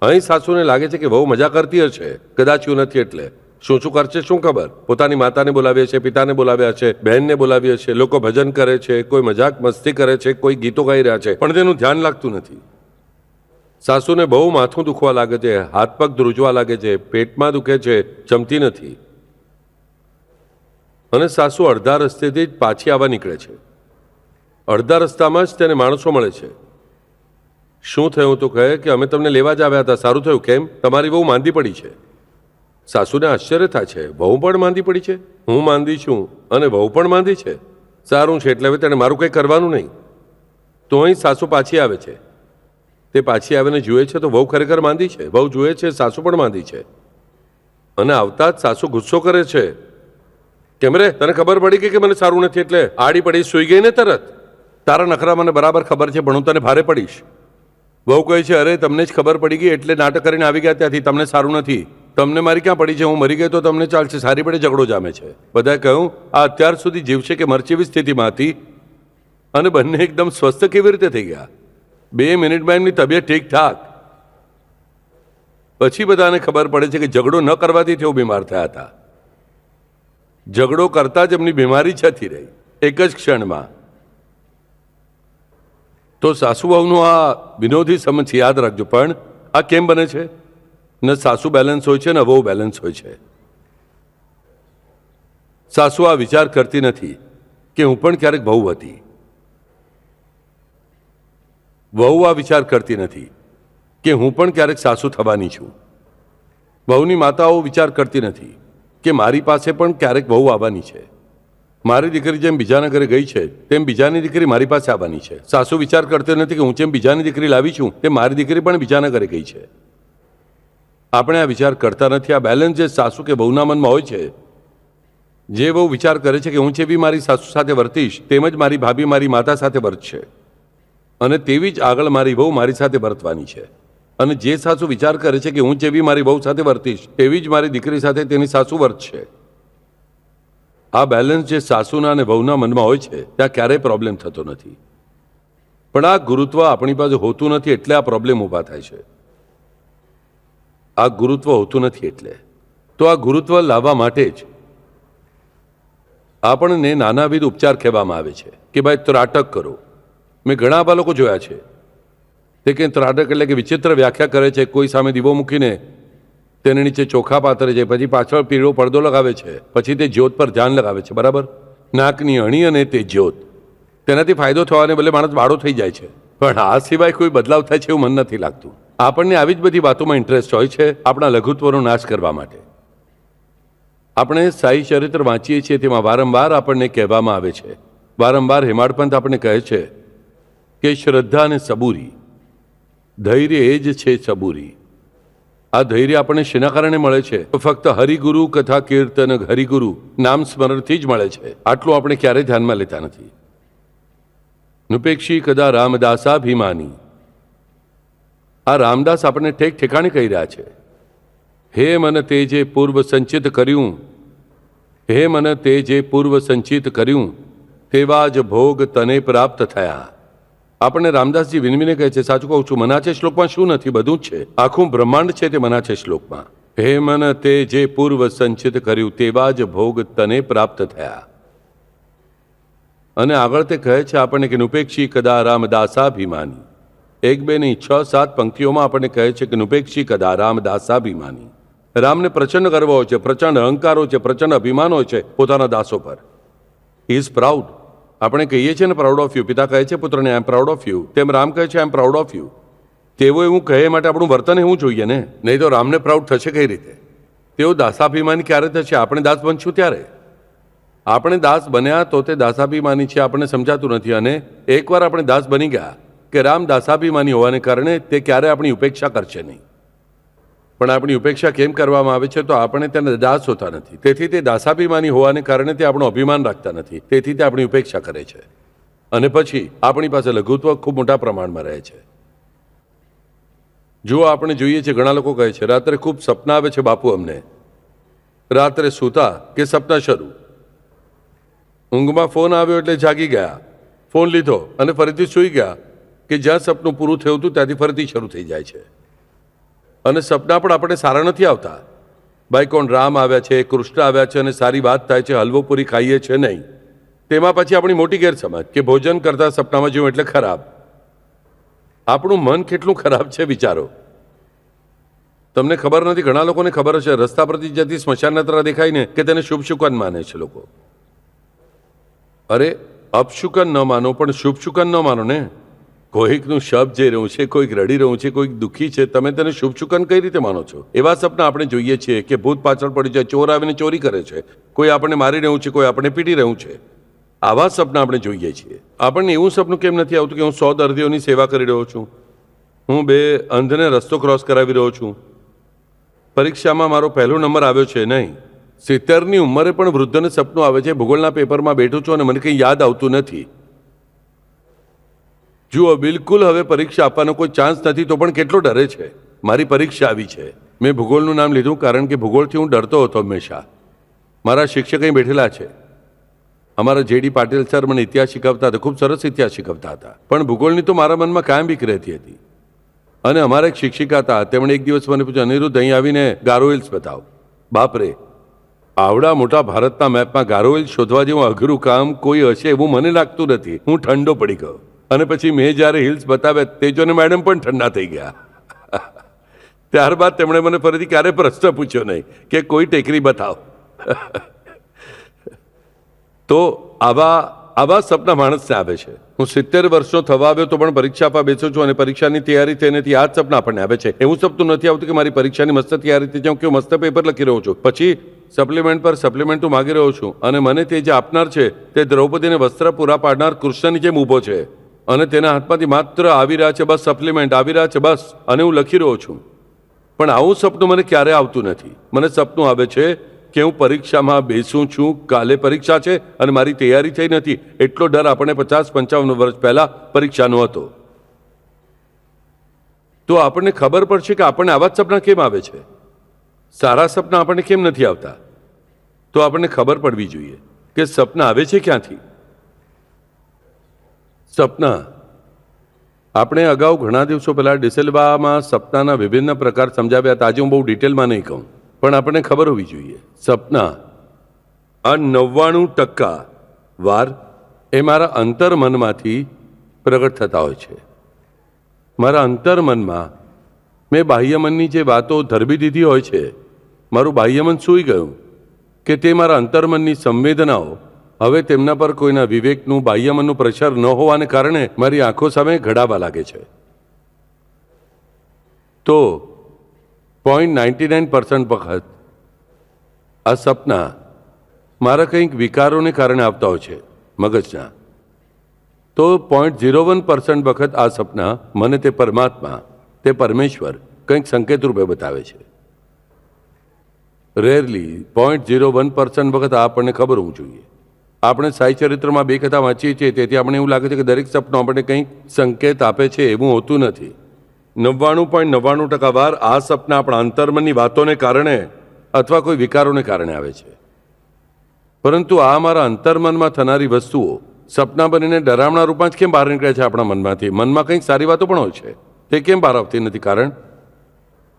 S1: અહીં સાસુને લાગે છે કે બહુ મજા કરતી હશે, કદાચ એવું નથી એટલે. શું શું કરશે શું ખબર. પોતાની માતાને બોલાવી હશે, પિતાને બોલાવ્યા છે, બહેનને બોલાવી હશે, લોકો ભજન કરે છે, કોઈ મજાક મસ્તી કરે છે, કોઈ ગીતો ગાઈ રહ્યા છે, પણ તેનું ધ્યાન લાગતું નથી. સાસુને બહુ માથું દુખવા લાગે છે, હાથ પગ ધ્રુજવા લાગે છે, પેટમાં દુખે છે, જમતી નથી. અને સાસુ અડધા રસ્તેથી જ પાછી આવવા નીકળે છે. અડધા રસ્તામાં જ તેને માણસો મળે છે. શું થયું તો કહે કે અમે તમને લેવા જ આવ્યા હતા. સારું થયું. કેમ? તમારી બહુ માંદી પડી છે. સાસુને આશ્ચર્ય થાય છે, વહુ પણ માંદી પડી છે? હું માંદી છું અને વહુ પણ માંદી છે? સારું છે, એટલે હવે તેને મારું કંઈ કરવાનું નહીં. તો અહીં સાસુ પાછી આવે છે. તે પાછી આવીને જુએ છે તો વહુ ખરેખર માંદી છે. વહુ જુએ છે સાસુ પણ માંદી છે. અને આવતા જ સાસુ ગુસ્સો કરે છે. કેમ રે, તને ખબર પડી ગઈ કે મને સારું નથી એટલે આડી પડી સૂઈ ગઈ ને તરત? તારા નખરા મને બરાબર ખબર છે, પણ હું તને ભારે પડીશ. વહુ કહે છે, અરે તમને જ ખબર પડી ગઈ એટલે નાટક કરીને આવી ગયા ત્યાંથી. તમને સારું નથી. તમને મારી ક્યાં પડી છે? હું મરી ગઈ તો તમને ચાલશે. સારી પડે ઝઘડો જામે છે. બધાએ કહ્યું, આ અત્યાર સુધી જીવશે કે મરશે એવી સ્થિતિમાં હતી અને બંને એકદમ સ્વસ્થ કેવી રીતે થઈ ગયા? 2 મિનિટમાં એમની તબિયત ઠીકઠાક. પછી બધાને ખબર પડે છે કે ઝઘડો ન કરવાથી તેઓ બીમાર થયા હતા. ઝઘડો કરતા જ એમની બીમારી જતી રહી એક જ ક્ષણમાં. તો સાસુ વહુનું આ વિનોદી સમજ યાદ રાખજો. પણ આ કેમ બને છે? ન સાસુ બેલેન્સ હોય છે ને વહુ બેલેન્સ હોય છે. સાસુ આ વિચાર કરતી નથી કે હું પણ ક્યારેક વહુ હતી. વહુ આ વિચાર કરતી નથી કે હું પણ ક્યારેક સાસુ થવાની છું. વહુની માતાઓ વિચાર કરતી નથી કે મારી પાસે પણ ક્યારેક વહુ આવવાની છે. મારી દીકરી જેમ બીજાના ઘરે ગઈ છે તેમ બીજાની દીકરી મારી પાસે આવવાની છે. સાસુ વિચાર કરતી નથી કે હું જેમ બીજાની દીકરી લાવી છું તેમ મારી દીકરી પણ બીજાના ઘરે ગઈ છે. આપણે આ વિચાર કરતા નથી. આ બેલેન્સ જે સાસુ કે વહુના મનમાં હોય છે, જે વહુ વિચાર કરે છે કે હું જેવી મારી સાસુ સાથે વર્તીશ તેમ જ મારી ભાભી મારી માતા સાથે વર્તશે અને તેવી જ આગળ મારી વહુ મારી સાથે વર્તવાની છે. અને જે સાસુ વિચાર કરે છે કે હું જેવી મારી વહુ સાથે વર્તીશ તેવી જ મારી દીકરી સાથે તેની સાસુ વર્તશે. આ બેલેન્સ જે સાસુના અને વહુના મનમાં હોય છે ત્યાં ક્યારેય પ્રોબ્લેમ થતો નથી. પણ આ ગુરુત્વ આપણી પાસે હોતું નથી એટલે આ પ્રોબ્લેમ ઊભા થાય છે. આ ગુરુત્વ હોતું નથી એટલે. તો આ ગુરુત્વ લાવવા માટે જ આપણને નાનાવિધ ઉપચાર કહેવામાં આવે છે કે ભાઈ ત્રાટક કરો. મેં ઘણા આવા લોકો જોયા છે તે કંઈ ત્રાટક એટલે કે વિચિત્ર વ્યાખ્યા કરે છે. કોઈ સામે દીવો મૂકીને તેને નીચે ચોખા પાથરે છે, પછી પાછળ પીળો પડદો લગાવે છે, પછી તે જ્યોત પર ધ્યાન લગાવે છે. બરાબર? નાકની અણી અને તે જ્યોત, તેનાથી ફાયદો થવાને બદલે માણસ બાળો થઈ જાય છે. પણ આ સિવાય કોઈ બદલાવ થાય છે એવું મન નથી લાગતું. આપણને આવી જ બધી વાતોમાં ઇન્ટરેસ્ટ હોય છે આપણા લઘુત્વનો નાશ કરવા માટે. આપણે સાઈ ચરિત્ર વાંચીએ છીએ તેમાં વારંવાર આપણને કહેવામાં આવે છે, વારંવાર હેમાડપંથ આપણને કહે છે કે શ્રદ્ધા અને સબૂરી, ધૈર્ય એ જ છે સબૂરી. આ ધૈર્ય આપણને શેના કારણે મળે છે? તો ફક્ત હરિગુરુ કથા કીર્તન હરિગુરુ નામ સ્મરણથી જ મળે છે. આટલું આપણે ક્યારેય ધ્યાનમાં લેતા નથી. નુપેક્ષી કદા રામદાસાભિમાની આ રામદાસ આપણને ઠેક ઠેકાણે કહી રહ્યા છે, હે મને તે જે પૂર્વ સંચિત કર્યું, હે મને તે જે પૂર્વ સંચિત કર્યું તેવા જ ભોગ તને પ્રાપ્ત થયા. આપણને રામદાસજી વિનવીને કહે છે, સાચું કહું છું, મનાચે શ્લોકમાં શું નથી? બધું જ છે. આખું બ્રહ્માંડ છે તે મનાચે શ્લોકમાં. હે મન તે જે પૂર્વ સંચિત કર્યું તેવા જ ભોગ તને પ્રાપ્ત થયા. અને આગળ તે કહે છે આપણને કે નુપેક્ષી કદા રામદાસાભિમાની. 1, 2 નહીં 6, 7 પંક્તિઓમાં આપણને કહે છે કે નુપેક્ષી કદા રામદાસાભિમાની. રામને પ્રચંડ ગર્વ હોય છે, પ્રચંડ અહંકાર હોય છે, પ્રચંડ અભિમાન હોય છે પોતાના દાસો પર. He is proud. આપણે કહીએ છીએ ને પ્રાઉડ ઓફ યુ. પિતા કહે છે પુત્રને આઈ એમ પ્રાઉડ ઓફ યુ. તેમ રામ કહે છે આઈ એમ પ્રાઉડ ઓફ યુ. તેઓ એવું કહે માટે આપણું વર્તન એવું જોઈએ ને, નહીં તો રામને પ્રાઉડ થશે કઈ રીતે? તેઓ દાસાભિમાની ક્યારે થશે? આપણે દાસ બનશું ત્યારે. આપણે દાસ બન્યા તો તે દાસાભિમાની છે, આપણને સમજાતું નથી. અને એકવાર આપણે દાસ બની ગયા કે રામ દાસાભિમાની હોવાને કારણે તે ક્યારે આપણી ઉપેક્ષા કરશે નહીં. પણ આપણી ઉપેક્ષા કેમ કરવામાં આવે છે? તો આપણે તેને દાસ હોતા નથી, તેથી તે દાસાભિમાની હોવાને કારણે તે આપણું અભિમાન રાખતા નથી, તેથી તે આપણી ઉપેક્ષા કરે છે. અને પછી આપણી પાસે લઘુત્વ ખૂબ મોટા પ્રમાણમાં રહે છે. જો આપણે જોઈએ છીએ ઘણા લોકો કહે છે રાત્રે ખૂબ સપના આવે છે બાપુ અમને. રાત્રે સૂતા કે સપના શરૂ, ઊંઘમાં ફોન આવ્યો એટલે જાગી ગયા, ફોન લીધો અને ફરીથી સૂઈ ગયા કે જ્યાં સપનું પૂરું થયું હતું ત્યાંથી ફરીથી શરૂ થઈ જાય છે. અને સપના પણ આપણે સારા નથી આવતા. ભાઈ કોણ રામ આવ્યા છે, કૃષ્ણ આવ્યા છે અને સારી વાત થાય છે, હલવો પૂરી ખાઈએ છે નહીં. તેમાં પછી આપણી મોટી ગેરસમજ કે ભોજન કરતા સપનામાં જેવું એટલે ખરાબ. આપણું મન કેટલું ખરાબ છે વિચારો. તમને ખબર નથી, ઘણા લોકોને ખબર હશે, રસ્તા પરથી જતી સ્મશાન યાત્રા દેખાય ને કે તેને શુભ શુકન માને છે લોકો. અરે અપશુકન ન માનો પણ શુભ શુકન ન માનો ને. કોઈકનું શબ જઈ રહ્યું છે, કોઈક રડી રહ્યું છે, કોઈક દુઃખી છે, તમે તેને શુભ શુકન કઈ રીતે માનો છો? એવા સપના આપણે જોઈએ છીએ કે ભૂત પાછળ પડી જાય, ચોર આવીને ચોરી કરે છે, કોઈ આપણને મારી રહ્યું છે, કોઈ આપણને પીટી રહ્યું છે. આવા સપના આપણે જોઈએ છીએ. આપણને એવું સપનું કેમ નથી આવતું કે હું 100 દર્દીઓની સેવા કરી રહ્યો છું, હું 2 અંધને રસ્તો ક્રોસ કરાવી રહ્યો છું, પરીક્ષામાં મારો પહેલો નંબર આવ્યો છે? નહીં. 70ની ઉંમરે પણ વૃદ્ધને સપનું આવે છે ભૂગોળના પેપરમાં બેઠું છું અને મને કંઈ યાદ આવતું નથી. જુઓ, બિલકુલ હવે પરીક્ષા આપવાનો કોઈ ચાન્સ નથી તો પણ કેટલો ડરે છે. મારી પરીક્ષા આવી છે. મેં ભૂગોળનું નામ લીધું કારણ કે ભૂગોળથી હું ડરતો હતો હંમેશા. મારા શિક્ષક અહીં બેઠેલા છે. અમારા જેડી પાટીલ સર મને ઇતિહાસ શીખવતા હતા, ખૂબ સરસ ઇતિહાસ શીખવતા હતા, પણ ભૂગોળની તો મારા મનમાં કાયમ બીક રહેતી હતી. અને અમારા એક શિક્ષિકા હતા, તેમણે એક દિવસ મને પૂછ્યું, અનિરુદ્ધ અહીં આવીને ગારો હિલ્સ બતાવો. બાપરે, આવડા મોટા ભારતના મેપમાં ગારો હિલ્સ શોધવા જેવું અઘરું કામ કોઈ હશે એવું મને લાગતું નથી. હું ઠંડો પડી ગયો. અને પછી મેં જ્યારે હિલ્સ બતાવ્યા તે જોઈને મેડમ પણ ઠંડા થઈ ગયા. ત્યારબાદ તેમણે મને ફરીથી ક્યારે પ્રશ્ન પૂછ્યો નહીં કે કોઈ ટેકરી બતાવો. તો આવા સપના માણસને આવે છે. હું 70 વર્ષનો થવા આવ્યો તો પણ પરીક્ષા આપવા બેસું છું અને પરીક્ષાની તૈયારી થઈ નથી. આ જ સપના આપણને આવે છે. એવું સપનું નથી આવતું કે મારી પરીક્ષાની મસ્ત તૈયારી થઈ જાઉં, કે હું મસ્ત પેપર લખી રહ્યો છું, પછી સપ્લિમેન્ટ પર સપ્લિમેન્ટ હું માગી રહ્યો છું અને મને તે જે આપનાર છે તે દ્રૌપદીને વસ્ત્ર પૂરા પાડનાર કૃષ્ણની જેમ ઊભો છે અને તેના હાથમાંથી માત્ર આવી રહ્યા છે બસ સપ્લિમેન્ટ, આવી રહ્યા છે બસ, અને હું લખી રહ્યો છું. પણ આવું સપનું મને ક્યારે આવતું નથી. મને સપનું આવે છે કે હું પરીક્ષામાં બેસું છું, કાલે પરીક્ષા છે અને મારી તૈયારી થઈ નથી. એટલો ડર આપણને 50-55 વર્ષ પહેલા પરીક્ષાનો હતો. તો આપણને ખબર પડશે કે આપણને આવા જ સપના કેમ આવે છે. સારા સપના આપણને કેમ નથી આવતા? તો આપણને ખબર પડવી જોઈએ કે સપના આવે છે ક્યાંથી. સપના આપણે અગાઉ ઘણા દિવસો પહેલા ડિસેલ્વામાં સપનાના વિભિન્ન પ્રકાર સમજાવ્યા હતા. આજે હું બહુ ડિટેલમાં નહીં કહું, પણ આપણને ખબર હોવી જોઈએ સપના આ 99% વાર એ મારા અંતર્મનમાંથી પ્રગટ થતા હોય છે. મારા અંતર્મનમાં મેં બાહ્યમનની જે વાતો ધરબી દીધી હોય છે, મારું બાહ્યમન સૂઈ ગયું કે તે મારા અંતર્મનની સંવેદનાઓ હવે તેમના પર કોઈના વિવેકનું, બાહ્યમનનું પ્રેશર ન હોવાને કારણે મારી આંખો સામે ઘડાવા લાગે છે. તો 0.99% વખત આ સપના મારા કંઈક વિકારોને કારણે આવતા હોય છે મગજના. તો 0.01% વખત આ સપના મને તે પરમાત્મા, તે પરમેશ્વર કંઈક સંકેત રૂપે બતાવે છે. રેરલી 0.01% વખત આ આપણને ખબર હોવું જોઈએ. આપણે સાઈ ચરિત્રમાં 2 કથા વાંચીએ છીએ, તેથી આપણે એવું લાગે છે કે દરેક સપનું આપણને કંઈક સંકેત આપે છે. એવું હોતું નથી. 99.99% વાર આ સપના આપણા અંતર્મનની વાતોને કારણે અથવા કોઈ વિકારોને કારણે આવે છે. પરંતુ આ મારા અંતર્મનમાં થનારી વસ્તુઓ સપના બનીને ડરામણા રૂપમાં જ કેમ બહાર નીકળે છે આપણા મનમાંથી? મનમાં કંઈક સારી વાતો પણ હોય છે, તે કેમ બહાર આવતી નથી? કારણ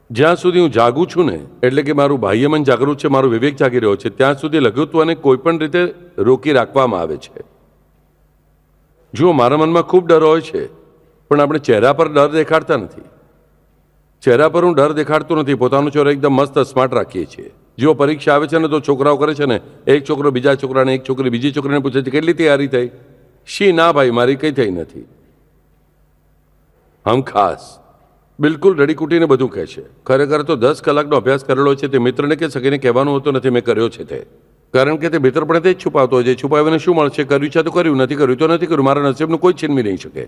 S1: જ્યાં સુધી હું જાગું છું ને, એટલે કે મારું બાહ્ય મન જાગૃત છે, મારો વિવેક જાગી રહ્યો છે, ત્યાં સુધી લઘુત્વને કોઈ પણ રીતે રોકી રાખવામાં આવે છે. જુઓ, મારા મનમાં ખૂબ ડર હોય છે, પણ આપણે ચહેરા પર ડર દેખાડતા નથી. ચહેરા પર હું ડર દેખાડતો નથી, પોતાનો ચહેરો એકદમ મસ્ત સ્માર્ટ રાખીએ છીએ. જો પરીક્ષા આવે છે ને તો છોકરાઓ કરે છે ને, એક છોકરો બીજા છોકરાને, એક છોકરી બીજી છોકરીને પૂછે છે કેટલી તૈયારી થઈ? શી ના ભાઈ, મારી કંઈ થઈ નથી. હમ ખાસ બિલકુલ રડીકૂટીને બધું કહે છે. ખરેખર તો 10 કલાકનો અભ્યાસ કરેલો છે. તે મિત્રને કે સખીને કહેવાનું હોતું નથી મેં કર્યો છે તે, કારણ કે તે મિત્ર પણ તે જ છુપાવતો હોય છે. છુપાવીને શું મળશે? કર્યું છે તો કર્યું, નથી કર્યું તો નથી કર્યું. મારા નસીબનું કોઈ છીનવી નહીં શકે.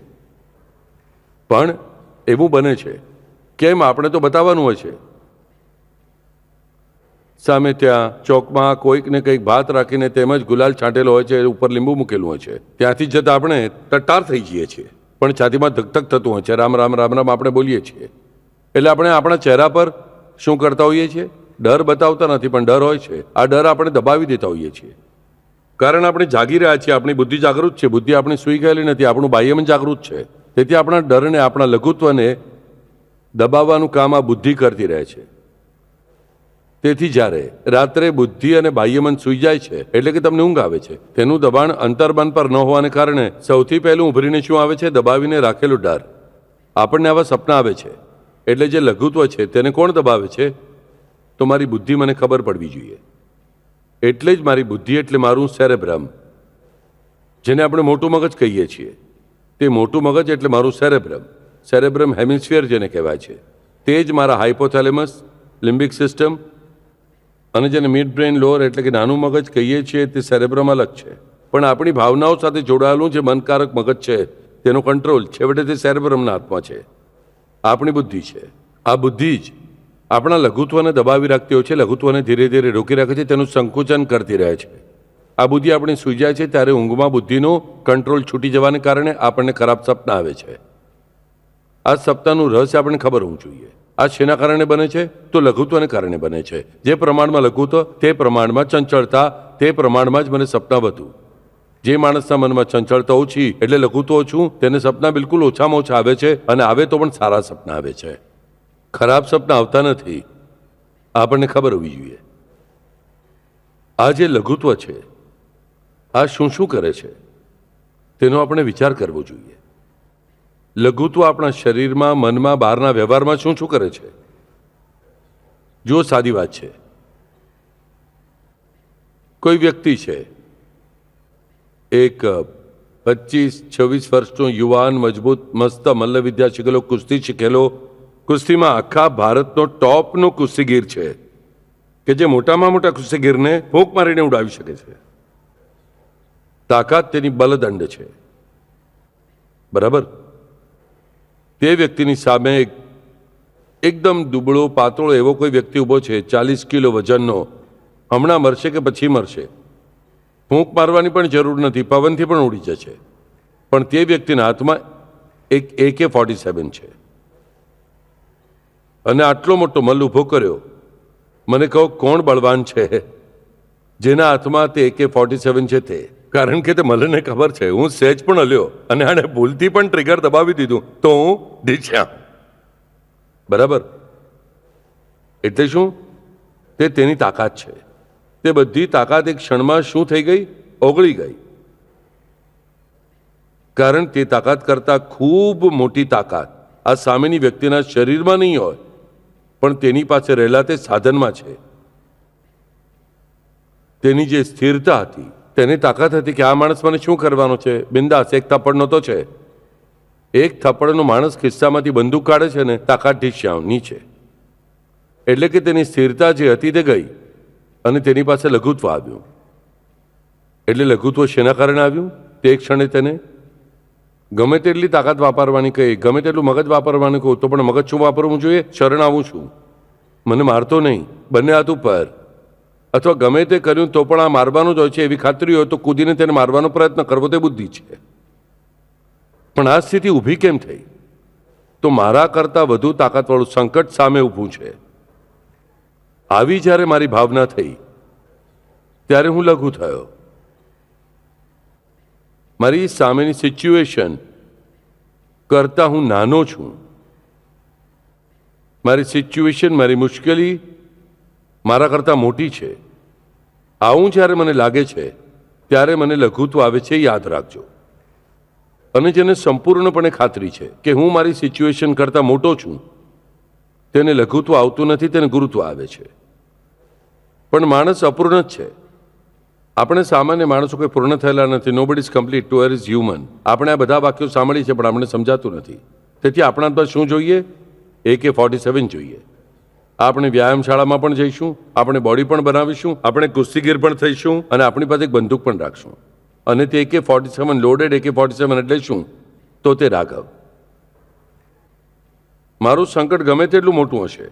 S1: પણ એવું બને છે કેમ? આપણે તો બતાવવાનું હોય છે. સામે ત્યાં ચોકમાં કોઈક ને કંઈક ભાત રાખીને તેમજ ગુલાલ છાંટેલો હોય છે, ઉપર લીંબુ મૂકેલું હોય છે. ત્યાંથી જતાં આપણે ટટ્ટાર થઈ જઈએ છીએ, પણ છાતીમાં ધકધક થતું હોય છે. રામ રામ રામ રામ આપણે બોલીએ છીએ. એટલે આપણે આપણા ચહેરા પર શું કરતા હોઈએ છીએ? ડર બતાવતા નથી, પણ ડર હોય છે. આ ડર આપણે દબાવી દેતા હોઈએ છીએ, કારણ આપણે જાગી રહ્યા છીએ. આપણી બુદ્ધિ જાગૃત છે. બુદ્ધિ આપણી સૂઈ ગયેલી નથી. આપણું બાહ્યમન જાગૃત છે. તેથી આપણા ડરને, આપણા લઘુત્વને દબાવવાનું કામ આ બુદ્ધિ કરતી રહે છે. તેથી જ્યારે રાત્રે બુદ્ધિ અને બાહ્યમન સૂઈ જાય છે, એટલે કે તમને ઊંઘ આવે છે, તેનું દબાણ અંતર્મન પર ન હોવાને કારણે સૌથી પહેલું ઉભરીને શું આવે છે? દબાવીને રાખેલું ડર. આપણને આવા સપના આવે છે. એટલે જે લઘુત્વ છે તેને કોણ દબાવે છે? તો મારી બુદ્ધિ. મને ખબર પડવી જોઈએ. એટલે જ મારી બુદ્ધિ એટલે મારું સેરેબ્રમ, જેને આપણે મોટું મગજ કહીએ છીએ. તે મોટું મગજ એટલે મારું સેરેબ્રમ. સેરેબ્રમ હેમિસ્ફિયર જેને કહેવાય છે, તે જ મારા હાઇપોથેલેમસ, લિમ્બિક સિસ્ટમ અને જેને મિડ બ્રેઇન લોઅર એટલે કે નાનું મગજ કહીએ છીએ, તે સેરેબ્રમ અલગ છે. પણ આપણી ભાવનાઓ સાથે જોડાયેલું જે મનકારક મગજ છે, તેનો કંટ્રોલ છેવટે તે સેરેબ્રમના હાથમાં છે. આપણી બુદ્ધિ છે. આ બુદ્ધિ જ આપણા લઘુત્વને દબાવી રાખતી હોય છે, લઘુત્વને ધીરે ધીરે રોકી રાખે છે, તેનું સંકુચન કરતી રહે છે. આ બુદ્ધિ આપણી સૂઈ જાય છે ત્યારે ઊંઘમાં બુદ્ધિનો કંટ્રોલ છૂટી જવાને કારણે આપણને ખરાબ સપના આવે છે. આ સપનાનું રહસ્ય આપણને ખબર હોવું જોઈએ. આ શેના કારણે બને છે? તો લઘુત્વને કારણે બને છે. જે પ્રમાણમાં લઘુત્વ, તે પ્રમાણમાં ચંચળતા, તે પ્રમાણમાં જ મને સપના વધુ. જે માણસના મનમાં ચંચળતા ઓછી એટલે લઘુત્વ ઓછું, તેને સપના બિલકુલ ઓછામાં ઓછા આવે છે, અને આવે તો પણ સારા સપના આવે છે. ખરાબ સપના આવતા નથી. આપણને ખબર હોવી જોઈએ. આ જે લઘુત્વ છે, આ શું શું કરે છે તેનો આપણે વિચાર કરવો જોઈએ. લઘુત્વ આપણા શરીરમાં, મનમાં, બહારના વ્યવહારમાં શું શું કરે છે? જો સાદી વાત છે. કોઈ વ્યક્તિ છે, એક 25-26 વર્ષનો યુવાન, મજબૂત, મસ્ત, મલ્લવિદ્યા શીખેલો, કુસ્તી શીખેલો, કુસ્તીમાં આખા ભારતનો ટોપનો કુસ્તીગીર છે, કે જે મોટામાં મોટા કુસ્તીગીરને ફોક મારીને ઉડાવી શકે છે. તાકાત તેની બલદંડ છે. બરાબર? તે વ્યક્તિની સામે એકદમ દુબળો, પાતળો એવો કોઈ વ્યક્તિ ઊભો છે, 40 કિલો વજનનો. હમણાં મરશે કે પછી મરશે, ફૂંક મારવાની પણ જરૂર નથી, પવનથી પણ ઉડી જશે. પણ તે વ્યક્તિના હાથમાં એક AK-47 છે, અને આટલો મોટો મલ્લ ઊભો કર્યો. મને કહો, કોણ બળવાન છે જેના હાથમાં તે AK-47 છે? તે કારણ કે તે મલ્લને ખબર છે હું સહેજ પણ હલ્યો અને આને ભૂલથી પણ ટ્રિગર દબાવી દીધું તો હું ઢીંચ્યા. બરાબર? એટલે શું? તે તેની તાકાત છે. તે બધી તાકાત એક ક્ષણમાં શું થઈ ગઈ? ઓગળી ગઈ. કારણ તે તાકાત કરતાં ખૂબ મોટી તાકાત આ સામેની વ્યક્તિના શરીરમાં નહીં હોય, પણ તેની પાસે રહેલા તે સાધનમાં છે. તેની જે સ્થિરતા હતી, તેની તાકાત હતી કે આ માણસ મને શું કરવાનો છે? બિંદાસ. એક થપ્પડનો તો છે. એક થપ્પડનો માણસ ખિસ્સામાંથી બંદૂક કાઢે છે ને, તાકાત ઢીસ્યા નીચે. એટલે કે તેની સ્થિરતા જે હતી તે ગઈ, અને તેની પાસે લઘુત્વ આવ્યું. એટલે લઘુત્વ શેના કારણે આવ્યું? તે એક ક્ષણે તેને ગમે તેટલી તાકાત વાપરવાની કહી, ગમે તેટલું મગજ વાપરવાનું કહું, તો પણ મગજ શું વાપરવું જોઈએ? શરણ આવું છું, મને મારતો નહીં, બંને હાથ ઉપર. અથવા ગમે તે કર્યું તો પણ આ મારવાનું જ હોય છે એવી ખાતરી હોય તો કૂદીને તેને મારવાનો પ્રયત્ન કરવો, તે બુદ્ધિ છે. પણ આ સ્થિતિ ઊભી કેમ થઈ? તો મારા કરતાં વધુ તાકાતવાળું સંકટ સામે ઊભું છે. આવી જ્યારે મારી ભાવના થઈ ત્યારે હું લઘુ થયો. મારી સામેની સિચ્યુએશન કરતાં હું નાનો છું. મારી સિચ્યુએશન, મારી મુશ્કેલી મારા કરતાં મોટી છે. આવું જ્યારે મને લાગે છે ત્યારે મને લઘુત્વ આવે છે, યાદ રાખજો. અને જેને સંપૂર્ણપણે ખાતરી છે કે હું મારી સિચ્યુએશન કરતાં મોટો છું, તેને લઘુત્વ આવતું નથી, તેને ગુરુત્વ આવે છે. પણ માણસ અપૂર્ણ જ છે. આપણે સામાન્ય માણસો કોઈ પૂર્ણ થયેલા નથી. Nobody is complete, two air is human. આપણે આ બધા વાક્યો સાંભળી છે પણ આપણે સમજાતું નથી. તેથી આપણા પર શું જોઈએ? AK-47 જોઈએ. આપણે વ્યાયામશાળામાં પણ જઈશું, આપણે બોડી પણ બનાવીશું, આપણે કુસ્તીગીર પણ થઈશું અને આપણી પાસે એક બંદૂક પણ રાખશું. અને તે AK-47 લોડેડ AK-47 એટલે શું? તો તે રાઘવ. મારું સંકટ ગમે તેટલું મોટું હશે,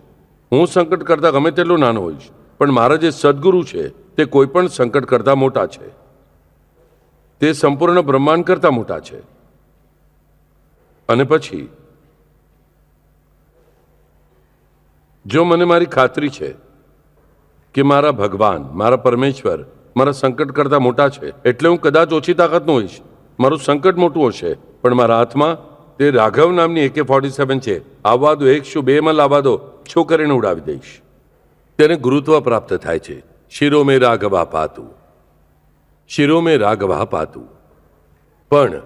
S1: હું સંકટ કરતાં ગમે તેટલું નાનો હોઈશ, પણ મારા જે સદગુરુ છે તે કોઈ પણ સંકટ કરતાં મોટા છે. તે સંપૂર્ણ બ્રહ્માંડ કરતાં મોટા છે. અને પછી જો મને મારી ખાતરી છે કે મારા ભગવાન, મારા પરમેશ્વર મારા સંકટ કરતાં મોટા છે, એટલે હું કદાચ ઓછી તાકાતનો હોઈશ, મારું સંકટ મોટું હશે, પણ મારા હાથમાં તે રાઘવ નામની AK-47 છે. આવવા દો, 102 લાવવા દો, છો કરીને ઉડાવી દઈશ. તેને ગુરુત્વ પ્રાપ્ત થાય છે. શિરો મેં રાઘવા પાતું, શિરો મેં રાઘવા પાતું. પણ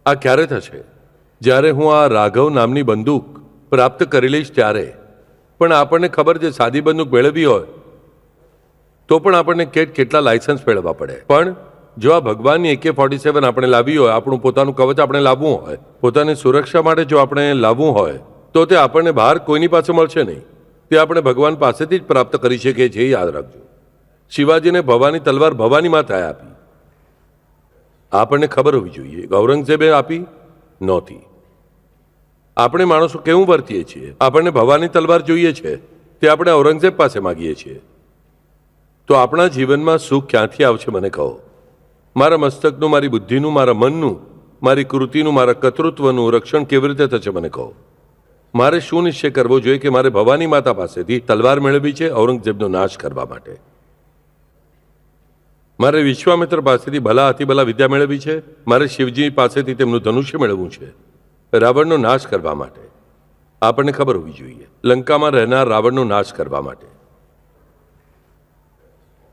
S1: આ ક્યારે થશે? જ્યારે હું આ રાઘવ નામની બંદૂક પ્રાપ્ત કરી લઈશ ત્યારે. પણ આપણને ખબર છે સાદી બંદૂક મેળવવી હોય તો પણ આપણને કેટલા લાયસન્સ મેળવવા પડે. પણ જો આ ભગવાનની AK-47 આપણે લાવવી હોય, આપણું પોતાનું કવચ આપણે લાવવું હોય, પોતાની સુરક્ષા માટે જો આપણે લાવવું હોય, તો તે આપણને બહાર કોઈની પાસે મળશે નહીં. તે આપણે ભગવાન પાસેથી જ પ્રાપ્ત કરી શકીએ છીએ, યાદ રાખજો. શિવાજીને ભવાની તલવાર ભવાની માતાએ આપી, આપણને ખબર હોવી જોઈએ. ઔરંગઝેબે આપી નહોતી. આપણે માણસો કેવું વર્તીએ છીએ? આપણને ભવાની તલવાર જોઈએ છે, તે આપણે ઔરંગઝેબ પાસે માગીએ છીએ. તો આપણા જીવનમાં સુખ ક્યાંથી આવશે મને કહો? મારા મસ્તકનું, મારી બુદ્ધિનું, મારા મનનું, મારી કૃતિનું, મારા કર્તૃત્વનું રક્ષણ કેવી રીતે થશે મને કહો? મારે શું નિશ્ચય કરવો જોઈએ કે મારે ભવાની માતા પાસેથી તલવાર મેળવવી છે ઔરંગઝેબનો નાશ કરવા માટે? મારે વિશ્વામિત્ર પાસેથી ભલા અતિ ભલા વિદ્યા મેળવવી છે? મારે શિવજી પાસેથી તેમનું ધનુષ્ય મેળવવું છે રાવણનો નાશ કરવા માટે? આપણને ખબર હોવી જોઈએ, લંકામાં રહેનાર રાવણનો નાશ કરવા માટે.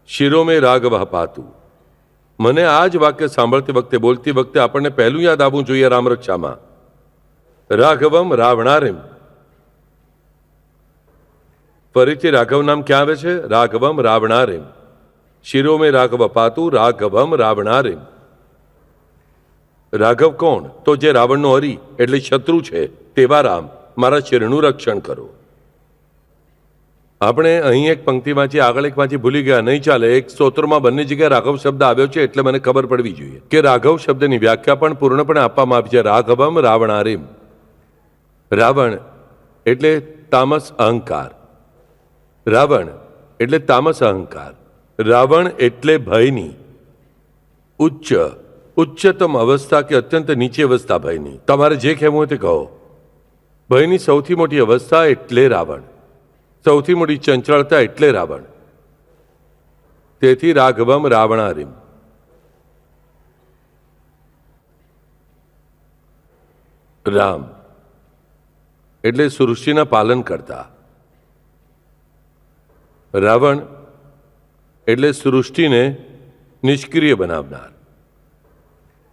S1: શિરો મેં રાઘવ પાતું. મને આ જ વાક્ય સાંભળતી વખતે, બોલતી વખતે આપણને પહેલું યાદ આવવું જોઈએ રામરક્ષામાં, રાઘવમ રાવણારિમ. ફરીથી રાઘવ નામ ક્યાં આવે છે? રાઘવમ રાવણારિમ. શિરો મેં રાઘવ પાતું, રાઘવમ રાવણારિમ. રાઘવ કોણ? તો જે રાવણનો હરી એટલે શત્રુ છે તેવા રામ, મારા શિરનું રક્ષણ કરો. આપણે અહીં એક પંક્તિ વાંચી, આગળ એક વાંચી ભૂલી ગયા, નહીં ચાલે. એક સ્તોત્રમાં બંને જગ્યાએ રાઘવ શબ્દ આવ્યો છે, એટલે મને ખબર પડવી જોઈએ કે રાઘવ શબ્દની વ્યાખ્યા પણ પૂર્ણપણે આપવામાં આવી છે. રાઘવમ રાવણારિમ. રાવણ એટલે તામસ અહંકાર. રાવણ એટલે તામસ અહંકાર. રાવણ એટલે ભયની ઉચ્ચતમ અવસ્થા કે અત્યંત નીચી અવસ્થા ભયની. તમારે જે કહેવું હોય તે કહો. ભયની સૌથી મોટી અવસ્થા એટલે રાવણ, સૌથી મોટી ચંચળતા એટલે રાવણ. તેથી રાઘવમ રાવણારિમ. રામ એટલે સૃષ્ટિના પાલન કરતા. રાવણ એટલે સૃષ્ટિને નિષ્ક્રિય બનાવનાર,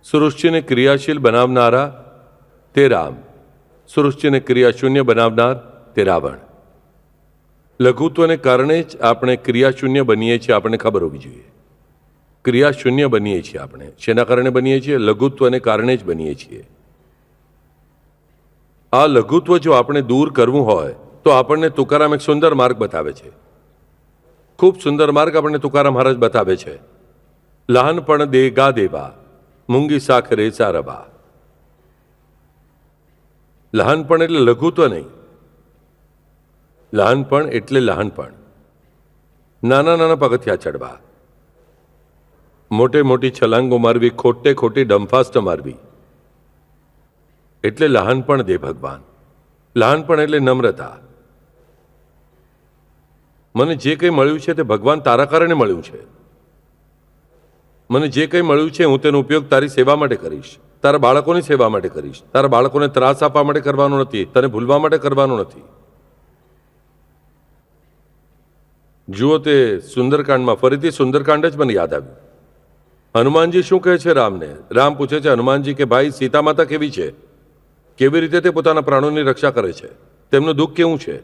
S1: સૃષ્ટિને ક્રિયાશીલ બનાવનારા તે રામ, સૃષ્ટિને ક્રિયાશૂન્ય બનાવનાર તે રાવણ. લઘુત્વને કારણે જ આપણે ક્રિયાશૂન્ય બનીએ છીએ, આપણને ખબર હોવી જોઈએ. ક્રિયાશૂન્ય બનીએ છીએ આપણે. શેના કારણે બનીએ છીએ? લઘુત્વને કારણે જ બનીએ છીએ. આ લઘુત્વ જો આપણે દૂર કરવું હોય તો આપણને તુકારામ એક સુંદર માર્ગ બતાવે છે. ખૂબ સુંદર માર્ગ આપણને તુકારામ મહારાજ બતાવે છે. લહાનપણ દેગા દેવા, મૂંગી સાખરે સારવા. લહાનપણ એટલે લઘુત્વ નહીં. લહાનપણ એટલે લહાનપણ. નાના નાના પગથિયા ચડવા, મોટે મોટી છલાંગો મારવી, ખોટે ખોટી ડંફાસ્ટ મારવી, એટલે લહાનપણ દે ભગવાન. લહાનપણ એટલે નમ્રતા. મને જે કંઈ મળ્યું છે તે ભગવાન તારા કારણે મળ્યું છે. મને જે કંઈ મળ્યું છે હું તેનો ઉપયોગ તારી સેવા માટે કરીશ, તારા બાળકોની સેવા માટે કરીશ. તારા બાળકોને ત્રાસ આપવા માટે કરવાનો નથી, તને ભૂલવા માટે કરવાનો નથી. જુઓ તે સુંદરકાંડમાં ફરીથી સુંદરકાંડ જ મને યાદ આવ્યું. હનુમાનજી શું કહે છે રામને? રામ પૂછે છે હનુમાનજી કે ભાઈ સીતા માતા કેવી છે, કેવી રીતે તે પોતાના પ્રાણોની રક્ષા કરે છે, તેમનું દુઃખ કેવું છે?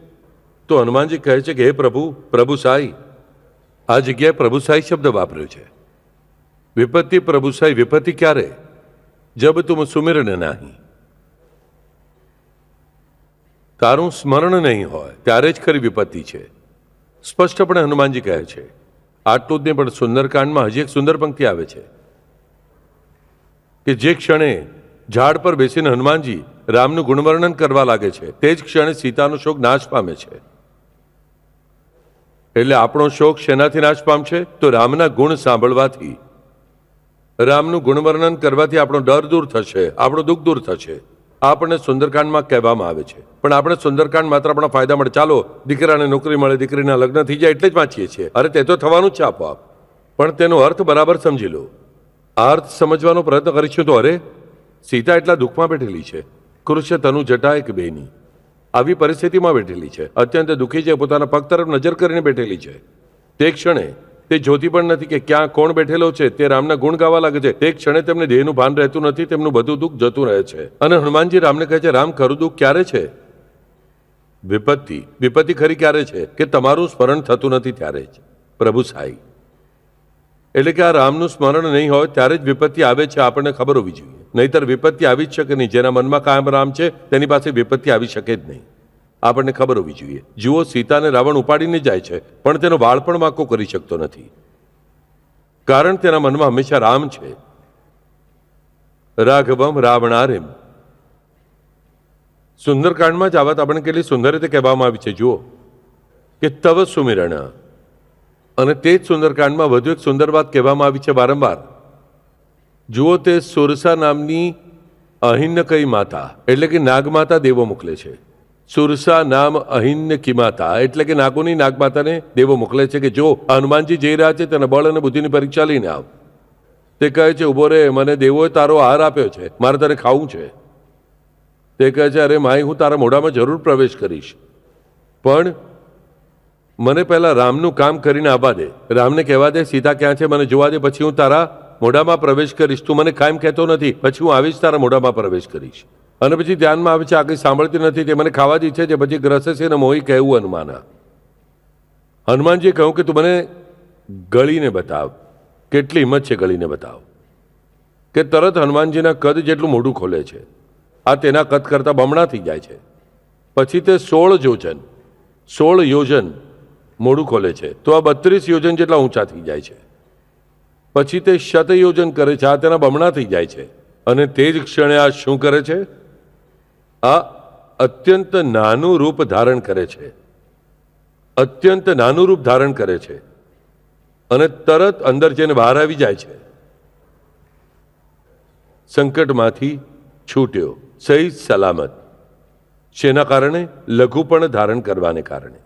S1: તો હનુમાનજી કહે છે કે હે પ્રભુ, પ્રભુ સાઈ. આ જગ્યાએ પ્રભુ સાઈ શબ્દ વાપર્યો છે. વિપત્તિ પ્રભુ સાઈ. વિપત્તિ ક્યારે? જબ તુમ સુમિરન નહીં, તારું સ્મરણ નહીં હોય ત્યારે જ ખરી વિપત્તિ છે. સ્પષ્ટપણે હનુમાનજી કહે છે. આટલું જ નહીં, પણ સુંદરકાંડમાં હજી એક સુંદર પંક્તિ આવે છે કે જે ક્ષણે ઝાડ પર બેસીને હનુમાનજી રામનું ગુણવર્ણન કરવા લાગે છે તે જ ક્ષણે સીતાનો શોક નાશ પામે છે. એટલે આપણો શોક શેનાથી નાશ પામશે? તો રામના ગુણ સાંભળવાથી, રામનું ગુણવર્ણન કરવાથી આપણો ડર દૂર થશે, આપણું દુઃખ દૂર થશે. આપણને સુંદરકાંડમાં કહેવામાં આવે છે. પણ આપણે સુંદરકાંડ માત્ર આપણા ફાયદા માટે, ચાલો દીકરાને નોકરી મળે, દીકરીના લગ્ન થઈ જાય એટલે જ વાંચીએ છીએ. અરે તે તો થવાનું જ છે આપોઆપ. પણ તેનો અર્થ બરાબર સમજી લો. આ અર્થ સમજવાનો પ્રયત્ન કરીશું તો અરે સીતા એટલા દુઃખમાં બેઠેલી છે, કૃષ્ણ તનુ જટા એક બેની આવી પરિસ્થિતિમાં બેઠેલી છે, અત્યંત દુઃખી છે, પોતાના પગ તરફ નજર કરીને બેઠેલી છે. તે ક્ષણે તે જોતી પણ નથી કે ક્યાં કોણ બેઠેલો છે. તે રામના ગુણ ગાવા લાગે છે. તે ક્ષણે તેમને દેહનું ભાન રહેતું નથી, તેમનું બધું દુઃખ જતું રહે છે. અને હનુમાનજી રામને કહે છે રામ, ખરું દુઃખ ક્યારે છે? વિપત્તિ. વિપત્તિ ખરી ક્યારે છે? કે તમારું સ્મરણ થતું નથી ત્યારે જ. પ્રભુ સાઈ. એટલે કે આ રામનું સ્મરણ નહીં હોય ત્યારે જ વિપત્તિ આવે છે. આપણને ખબર હોવી જોઈએ, નહીતર વિપત્તિ આવી જ શકે નહીં. જેના મનમાં કાયમ રામ છે તેની પાસે વિપત્તિ આવી શકે જ નહીં. આપણને ખબર હોવી જોઈએ. જુઓ, સીતાને રાવણ ઉપાડીને જાય છે પણ તેનો વાળ પણ વાંકો કરી શકતો નથી, કારણ તેના મનમાં હંમેશા રામ છે. રાઘવમ રાવણારેમ. સુંદરકાંડમાં જ આ વાત આપણે કેટલી સુંદર રીતે કહેવામાં આવી છે. જુઓ કે તવ સુમિરણ. અને તે જ સુંદરકાંડમાં વધુ એક સુંદર વાત કહેવામાં આવી છે વારંવાર. જુઓ, તે સુરસા નામની અહિન્નકઈ માતા એટલે કે નાગમાતા દેવો મોકલે છે. સુરસા નામ અહિન્ય કિમાતા એટલે કે નાગોની નાગમાતાને દેવો મોકલે છે કે જો હનુમાનજી જઈ રહ્યા છે તેના બળ અને બુદ્ધિની પરીક્ષા લઈને આવ. તે કહે છે ઉભો રે, મને દેવોએ તારો આહાર આપ્યો છે, મારે તને ખાવું છે. તે કહે છે અરે માઈ, હું તારા મોઢામાં જરૂર પ્રવેશ કરીશ, પણ મને પહેલા રામનું કામ કરીને આવવા દે. રામને કહેવા દે સીતા ક્યાં છે મને જોવા દે, પછી હું તારા મોઢામાં પ્રવેશ કરીશ. તું મને કાયમ કહેતો નથી, પછી હું આવીશ તારા મોઢામાં પ્રવેશ કરીશ. અને પછી ધ્યાનમાં આવે છે આ કંઈ સાંભળતી નથી, તે મને ખાવા જ ઈચ્છે છે. પછી ગ્રસે છે ને મોહી કહેવું હનુમાના. હનુમાનજીએ કહ્યું કે તું મને ગળીને બતાવ, કેટલી હિંમત છે ગળીને બતાવ. કે તરત હનુમાનજીના કદ જેટલું મોઢું ખોલે છે. આ તેના કદ કરતાં બમણા થઈ જાય છે. પછી તે 16 યોજન મોઢું ખોલે છે, તો આ 32 યોજન જેટલા ઊંચા થઈ જાય છે. પછી તે 100 યોજન કરે છે, આ તેના બમણા થઈ જાય છે. અને તે જ ક્ષણે આ શું કરે છે? આ અત્યંત નાનું રૂપ ધારણ કરે છે. અત્યંત નાનું રૂપ ધારણ કરે છે અને તરત અંદર જઈને બહાર આવી જાય છે. સંકટમાંથી છૂટ્યો સહી સલામત. શેના કારણે? લઘુપણ ધારણ કરવાને કારણે.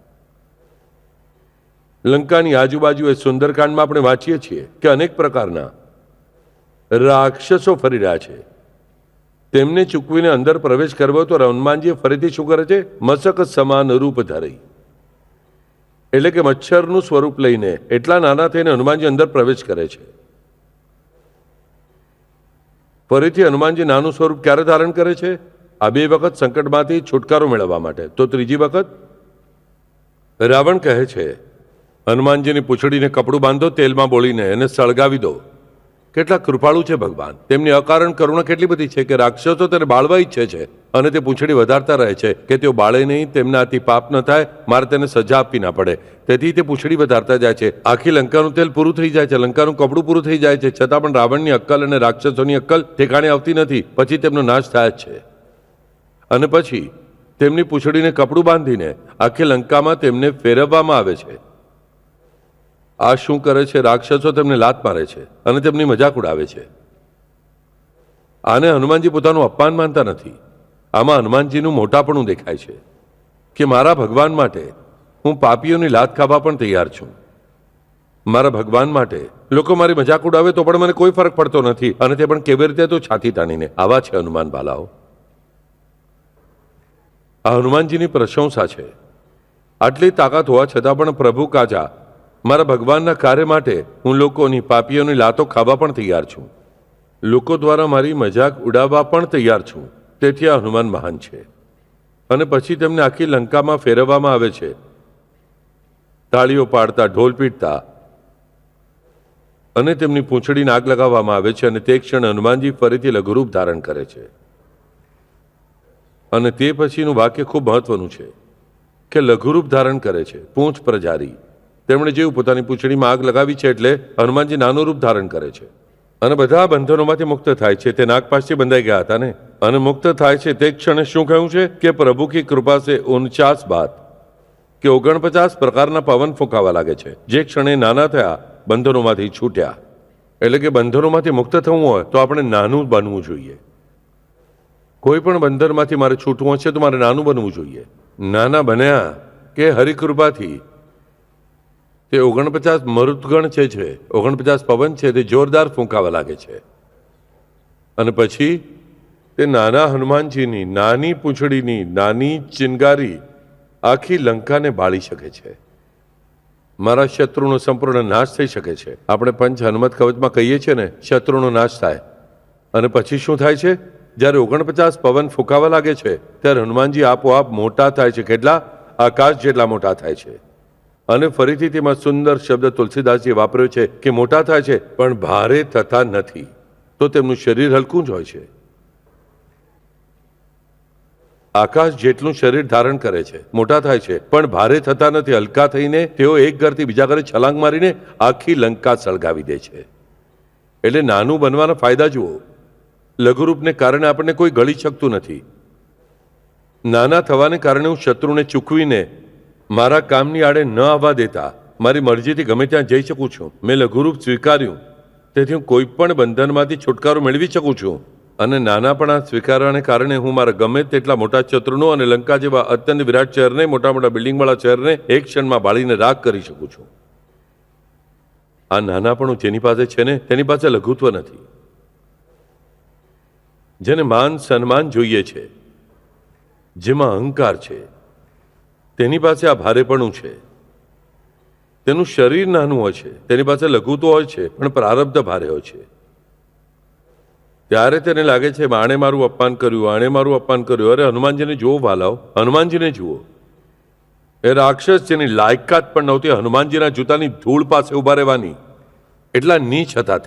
S1: લંકાની આજુબાજુ એ સુંદરકાંડમાં આપણે વાંચીએ છીએ કે અનેક પ્રકારના રાક્ષસો ફરી રહ્યા છે. તેમને ચૂકવીને અંદર પ્રવેશ કરવો તો હનુમાનજી ફરીથી શું કરે છે? મસક સમાન રૂપ ધરી એટલે કે મચ્છરનું સ્વરૂપ લઈને એટલા નાના થઈને હનુમાનજી અંદર પ્રવેશ કરે છે. ફરીથી હનુમાનજી નાનું સ્વરૂપ ક્યારે ધારણ કરે છે? આ 2 વખત સંકટમાંથી છુટકારો મેળવવા માટે. તો ત્રીજી વખત રાવણ કહે છે હનુમાનજીની પૂંછડીને કપડું બાંધો, તેલમાં બોળીને એને સળગાવી દો. કેટલા કૃપાળુ છે ભગવાન! તેમની અકારણ કરુણા કેટલી બધી છે કે રાક્ષસો તેને બાળવા ઈચ્છે છે અને તે પૂંછડી વધારતા રહે છે કે તેઓ બાળે નહીં, તેમનાથી પાપ ન થાય, મારે તેને સજા આપવી ના પડે. તેથી તે પૂંછડી વધારતા જાય છે. આખી લંકાનું તેલ પૂરું થઈ જાય છે, લંકાનું કપડું પૂરું થઈ જાય છે, છતાં પણ રાવણની અક્કલ અને રાક્ષસોની અક્કલ ઠેકાણે આવતી નથી. પછી તેમનો નાશ થાય જ છે. અને પછી તેમની પૂંછડીને કપડું બાંધીને આખી લંકામાં તેમને ફેરવવામાં આવે છે. આ શું કરે છે? રાક્ષસો તેમને લાત મારે છે અને તેમની મજાક ઉડાવે છે. આને હનુમાનજી પોતાનું અપમાન માનતા નથી, આમાં હનુમાનજીનું મોટાપણું દેખાય છે કે મારા ભગવાન માટે હું પાપીઓની લાત ખાવા પણ તૈયાર છું. મારા ભગવાન માટે લોકો મારી મજાક ઉડાવે તો પણ મને કોઈ ફરક પડતો નથી, અને તે પણ કેવી રીતે? તો છાતી તાણીને. આવા છે હનુમાન બાલાઓ. આ હનુમાનજીની પ્રશંસા છે. આટલી તાકાત હોવા છતાં પણ પ્રભુ કાજા મારા ભગવાનના કાર્ય માટે હું લોકોની પાપીઓની લાતો ખાવા પણ તૈયાર છું. લોકો દ્વારા મારી મજાક ઉડાવવા પણ તૈયાર છું. તેથી આ હનુમાન મહાન છે. અને પછી તેમને આખી લંકામાં ફેરવવામાં આવે છે, તાળીઓ પાડતા, ઢોલ પીટતા, અને તેમની પૂંછડીને આગ લગાવવામાં આવે છે. અને તે ક્ષણે હનુમાનજી ફરીથી લઘુરૂપ ધારણ કરે છે. અને તે પછીનું વાક્ય ખૂબ મહત્વનું છે કે લઘુરૂપ ધારણ કરે છે, પૂંછ પ્રજારી. તેમણે જેવું પોતાની પૂંછડીમાં આગ લગાવી છે એટલે હનુમાનજી નાનું રૂપ ધારણ કરે છે. અને બધા બંધનોમાંથી મુક્ત થાય છે. તે નાગપાશથી બંધાઈ ગયા હતા ને, અને મુક્ત થાય છે. તે ક્ષણે શું કહ્યું છે કે પ્રભુ કી કૃપા સે 49 બાર કે 49 પ્રકારના પવન ફૂંકાવા લાગે છે. જે ક્ષણે નાના થયા, બંધનોમાંથી છૂટ્યા. એટલે કે બંધનોમાંથી મુક્ત થવું હોય તો આપણે નાનું બનવું જોઈએ. કોઈ પણ બંધનમાંથી મારે છૂટવું હશે તો મારે નાનું બનવું જોઈએ. નાના બન્યા કે હરિકૃપાથી તે 49 મરુદગણ છે 49 પવન છે તે જોરદાર ફૂંકાવા લાગે છે. અને પછી તે નાના હનુમાનજીની નાની પૂંછડીની નાની ચિનગારી આખી લંકાને બાળી શકે છે. મારા શત્રુનો સંપૂર્ણ નાશ થઈ શકે છે. આપણે પંચ હનુમત કવચમાં કહીએ છીએ ને, શત્રુનો નાશ થાય. અને પછી શું થાય છે? જ્યારે 49 પવન ફૂંકાવા લાગે છે ત્યારે હનુમાનજી આપોઆપ મોટા થાય છે. કેટલા? આકાશ જેટલા મોટા થાય છે. અને ફરીથી તેમાં સુંદર શબ્દ તુલસીદાસજીએ વાપર્યો છે કે મોટા થાય છે પણ ભારે થતા નથી. તો તેમનું શરીર હલકું જ હોય છે. આકાશ જેટલું શરીર ધારણ કરે છે, મોટા થાય છે, પણ ભારે થતા નથી. હલકા થઈને તેઓ એક ઘરથી બીજા ઘરે છલાંગ મારીને આખી લંકા સળગાવી દે છે. એટલે નાનું બનવાના ફાયદા જુઓ. લઘુરૂપને કારણે આપણને કોઈ ગળી શકતું નથી. નાના થવાને કારણે હું શત્રુને ચૂકવીને મારા કામની આડે ન આવવા દેતા મારી મરજીથી ગમે ત્યાં જઈ શકું છું. મેં લઘુરૂપ સ્વીકાર્યું, તેથી હું કોઈ પણ બંધનમાંથી છુટકારો મેળવી શકું છું. અને નાનાપણા સ્વીકારવાને કારણે હું મારા ગમે તેટલા મોટા શત્રુનો અને લંકા જેવા અત્યંત વિરાટ શહેરને, મોટા મોટા બિલ્ડિંગવાળા શહેરને એક ક્ષણમાં બાળીને રાખ કરી શકું છું. આ નાનાપણું જેની પાસે છે ને તેની પાસે લઘુત્વ નથી. જેને માન સન્માન જોઈએ છે, જેમાં અહંકાર છે, તેની પાસે આ ભારેપણું છે. તેનું શરીર નાનું હોય છે, તેની પાસે લઘુ તો હોય છે પણ પ્રારબ્ધ ભારે હોય છે. ત્યારે તેને લાગે છે આણે મારું અપમાન કર્યું, આણે મારું અપમાન કર્યું. અરે હનુમાનજીને જુઓ વાલાઓ, હનુમાનજીને જુઓ. એ રાક્ષસ જેની લાયકાત પણ નહોતી હનુમાનજીના જૂતાની ધૂળ પાસે ઉભા રહેવાની. એટલા નીચ હતા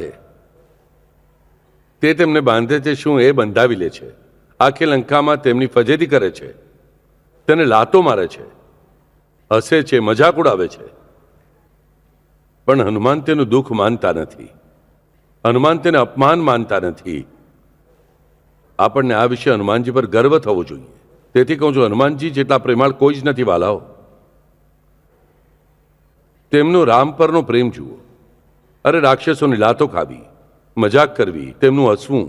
S1: તે તેમને બાંધે છે. શું એ બંધાવી લે છે? આખી લંકામાં તેમની ફજેતી કરે છે, તેને લાતો મારે છે, હસે છે, મજાક ઉડાવે છે. પણ હનુમાન તેનું દુઃખ માનતા નથી. હનુમાન તેને અપમાન માનતા નથી. આપણને આ વિશે હનુમાનજી પર ગર્વ થવો જોઈએ. તેથી કહું છું, હનુમાનજી જેટલા પ્રેમાળ કોઈ જ નથી વાલાઓ. તેમનો રામ પરનો પ્રેમ જુઓ. અરે રાક્ષસોની લાતો ખાવી, મજાક કરવી, તેમનું હસવું,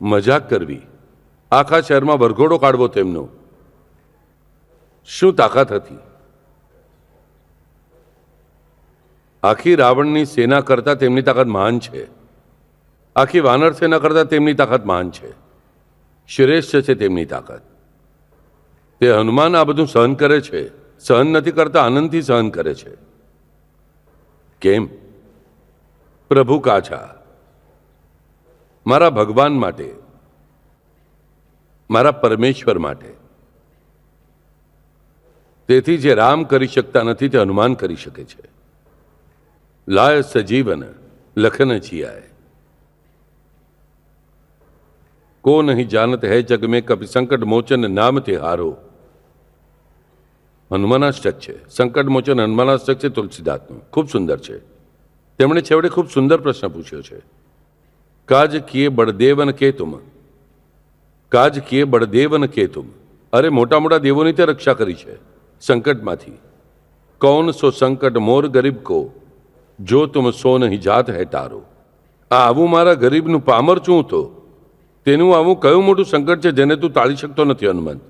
S1: મજાક કરવી, આખા શહેરમાં વરઘોડો કાઢવો, તેમનો શું તાકાત હતી! આખી રાવણની સેના કરતા તેમની તાકાત મહાન છે. આખી વાનર સેના કરતા તેમની તાકાત મહાન છે. શ્રેષ્ઠ છે તેમની તાકાત. તે હનુમાન આ બધું સહન કરે છે. સહન નથી કરતા, આનંદથી સહન કરે છે. કેમ? પ્રભુ કાછા, મારા ભગવાન માટે, મારા પરમેશ્વર માટે. તેથી જે રામ કરી શકતા નથી તે હનુમાન કરી શકે છે. લાય સજીવન લખન જીયાય, કો નહીં જાનત હૈ જગ મેં કભી સંકટ મોચન નામ તે હારો. હનુમાનાષ્ટક છે. સંકટ મોચન હનુમાનાષ્ટક છે તુલસીદાસનું. ખૂબ સુંદર છે. તેમણે છેવટે ખૂબ સુંદર પ્રશ્ન પૂછ્યો છે. કાજ કિએ બળદેવન કે તુમ, કાજ કિએ બળદેવન કે તુમ. અરે મોટા મોટા દેવોની તે રક્ષા કરી છે સંકટમાંથી. કૌન સો સંકટ મોર ગરીબ કો, જો તુમ સો નહીં જાત હૈ તારો. આ આવું મારા ગરીબનું પામર છું તો તેનું આવું કયું મોટું સંકટ છે જેને તું ટાળી શકતો નથી હનુમંત?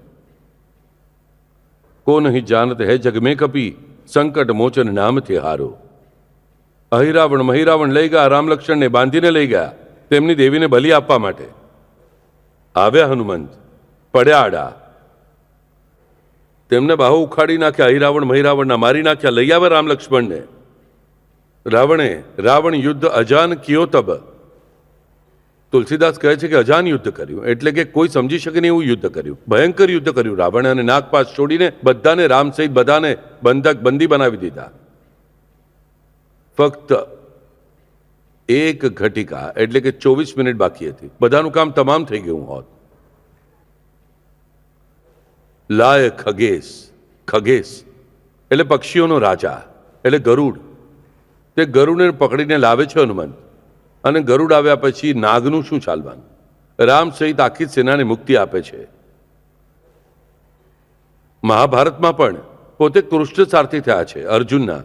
S1: કો નહીં જાનત હે જગ મેં કપી, સંકટ મોચન નામથી હારો. અહિરાવણ મહિરાવણ લઈ ગયા રામ લક્ષ્મણને બાંધીને લઈ ગયા તેમની દેવીને બલિ આપવા માટે. આવ્યા હનુમંત, પડ્યા આડા, તેમને બાહુ ઉખાડી નાખ્યા. અહિરાવણ મહિરાવણના મારી નાખ્યા. લઈ આવ્યા રામ લક્ષ્મણને. રાવણ યુદ્ધ અજાન કિયો તબ. તુલસીદાસ કહે છે કે અજાન યુદ્ધ કર્યું એટલે કે કોઈ સમજી શકે નહીં એવું યુદ્ધ કર્યું. ભયંકર યુદ્ધ કર્યું. રાવણે અને નાગપાશ છોડીને બધાને રામ સહિત બધાને બંદી બનાવી દીધા. ફક્ત એક ઘટિકા એટલે કે 24 મિનિટ બાકી હતી. બધાનું કામ તમામ થઈ ગયું હોત. લાય ખગેશ. ખગેશ એટલે પક્ષીઓનો રાજા એટલે ગરુડ. તે ગરુડને પકડીને લાવે છે હનુમંત. અને ગરુડ આવ્યા પછી નાગનું શું ચાલવાનું? રામ સહિત આખી સેનાને મુક્તિ આપે છે. મહાભારતમાં પણ પોતે કૃષ્ણ સારથી થયા છે અર્જુનના,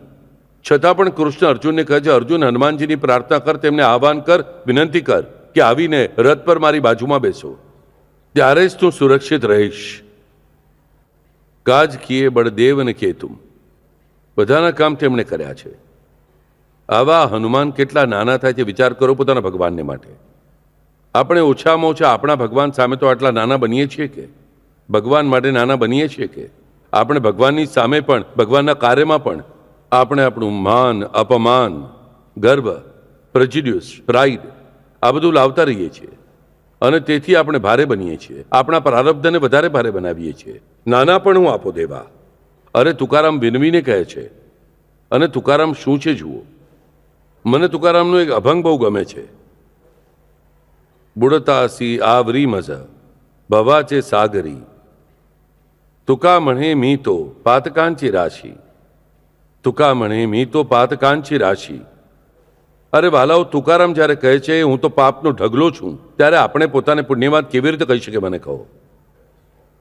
S1: છતાં પણ કૃષ્ણ અર્જુનને કહે છે, અર્જુન હનુમાનજીની પ્રાર્થના કર, તેમને આહવાન કર, વિનંતી કર કે આવીને રથ પર મારી બાજુમાં બેસો, ત્યારે જ તું સુરક્ષિત રહીશ. કાજ કિએ બળદેવ ને કે તુમ. બધાના કામ તેમણે કર્યા છે. આવા હનુમાન કેટલા નાના થાય છે વિચાર કરો પોતાના ભગવાનને માટે. આપણે ઓછામાં ઓછા આપણા ભગવાન સામે તો આટલા નાના બનીએ છીએ કે? ભગવાન માટે નાના બનીએ છીએ કે? આપણે ભગવાનની સામે પણ, ભગવાનના કાર્યમાં પણ આપણે આપણું માન, અપમાન, ગર્વ, પ્રેજ્યુડિસ, પ્રાઇડ આ બધું લાવતા રહીએ છીએ અને તેથી આપણે ભારે બનીએ છીએ. આપણા પ્રારબ્ધને વધારે ભારે બનાવીએ છીએ. નાના પણ હું આપો દેવા. અરે તુકારામ વિનવીને કહે છે. અને તુકારામ શું છે જુઓ. મને તુકારામનો એક અભંગ બહુ ગમે છે. બુડતાસી આવરી મઝ ભવાચે સાગરી, તુકા મણે મી તો પાતકાંચી રાશિ. તુકા મણે મી તો પાતકાંચી રાશિ. અરે વાલાઓ, તુકારામ જ્યારે કહે છે હું તો પાપનો ઢગલો છું, ત્યારે આપણે પોતાને પુણ્યવાન કેવી રીતે કહી શકીએ મને કહો?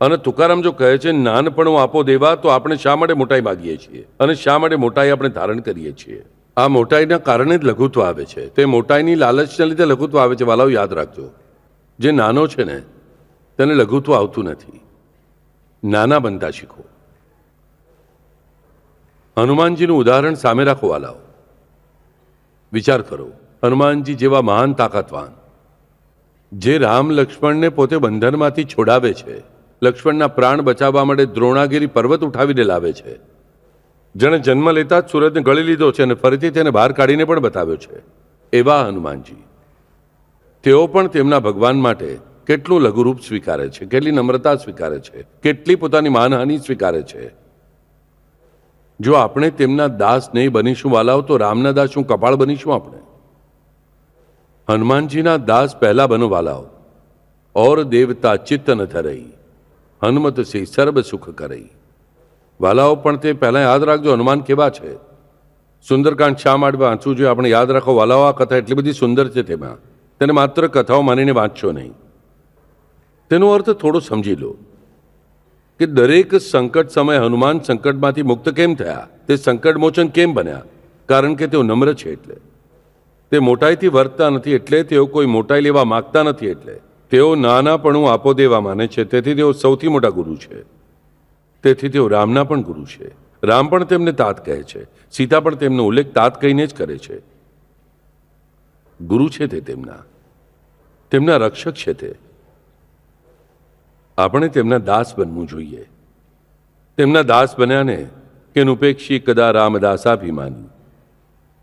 S1: અને તુકારામ જો કહે છે નાનપણું આપો દેવા, તો આપણે શા માટે મોટાઈ માગીએ છીએ અને શા માટે મોટાઈ આપણે ધારણ કરીએ છીએ? આ મોટાઈના કારણે જ લઘુત્વ આવે છે. તે મોટાઈની લાલચને લીધે લઘુત્વ આવે છે. વાલાઓ યાદ રાખજો, જે નાનો છે ને તેને લઘુત્વ આવતું નથી. નાના બનતા શીખો. હનુમાનજીનું ઉદાહરણ સામે રાખો વાલાઓ. વિચાર કરો, હનુમાનજી જેવા મહાન તાકાતવાન, જે રામ લક્ષ્મણને પોતે બંધનમાંથી છોડાવે છે, લક્ષ્મણના પ્રાણ બચાવવા માટે દ્રોણાગીરી પર્વત ઉઠાવીને લાવે છે, જેણે જન્મ લેતા જ સુરતને ગળી લીધો છે અને ફરીથી તેને બહાર કાઢીને પણ બતાવ્યો છે. એવા હનુમાનજી, તેઓ પણ તેમના ભગવાન માટે કેટલું લઘુરૂપ સ્વીકારે છે, કેટલી નમ્રતા સ્વીકારે છે, કેટલી પોતાની માનહાનિ સ્વીકારે છે. જો આપણે તેમના દાસ નહીં બનીશું વાલાઓ, તો રામના દાસ શું કપાળ બનીશું આપણે? હનુમાનજીના દાસ પહેલા બનો વાલાઓ. ઓર દેવતા ચિત્ત ન ધરઈ, હનુમત સે સર્વ સુખ કરઈ. વાલાઓ પણ તે પહેલા યાદ રાખજો હનુમાન કેવા છે. સુંદરકાંડ શા માટે વાંચવું જોઈએ આપણે યાદ રાખો વાલાઓ. આ કથા એટલી બધી સુંદર છે, તેમાં તેને માત્ર કથાઓ માનીને વાંચશો નહીં. તેનો અર્થ થોડો સમજી લો કે દરેક સંકટ સમયે હનુમાન સંકટમાંથી મુક્ત કેમ થયા, તે સંકટ મોચન કેમ બન્યા? કારણ કે તેઓ નમ્ર છે. એટલે તે મોટાઈથી વર્તતા નથી, એટલે તેઓ કોઈ મોટાઈ લેવા માગતા નથી, એટલે તેઓ નાનાપણું આપો દેવા માને છે. તેથી તેઓ સૌથી મોટા ગુરુ છે. તેથી તેઓ રામના પણ ગુરુ છે. રામ પણ તેમને તાત કહે છે. સીતા પણ તેમનો ઉલ્લેખ તાત કહીને જ કરે છે. ગુરુ છે તે તેમના રક્ષક છે તે. આપણે તેમના દાસ બનવું જોઈએ. તેમના દાસ બન્યાને કે નુપેક્ષી કદા રામદાસાભિમાની.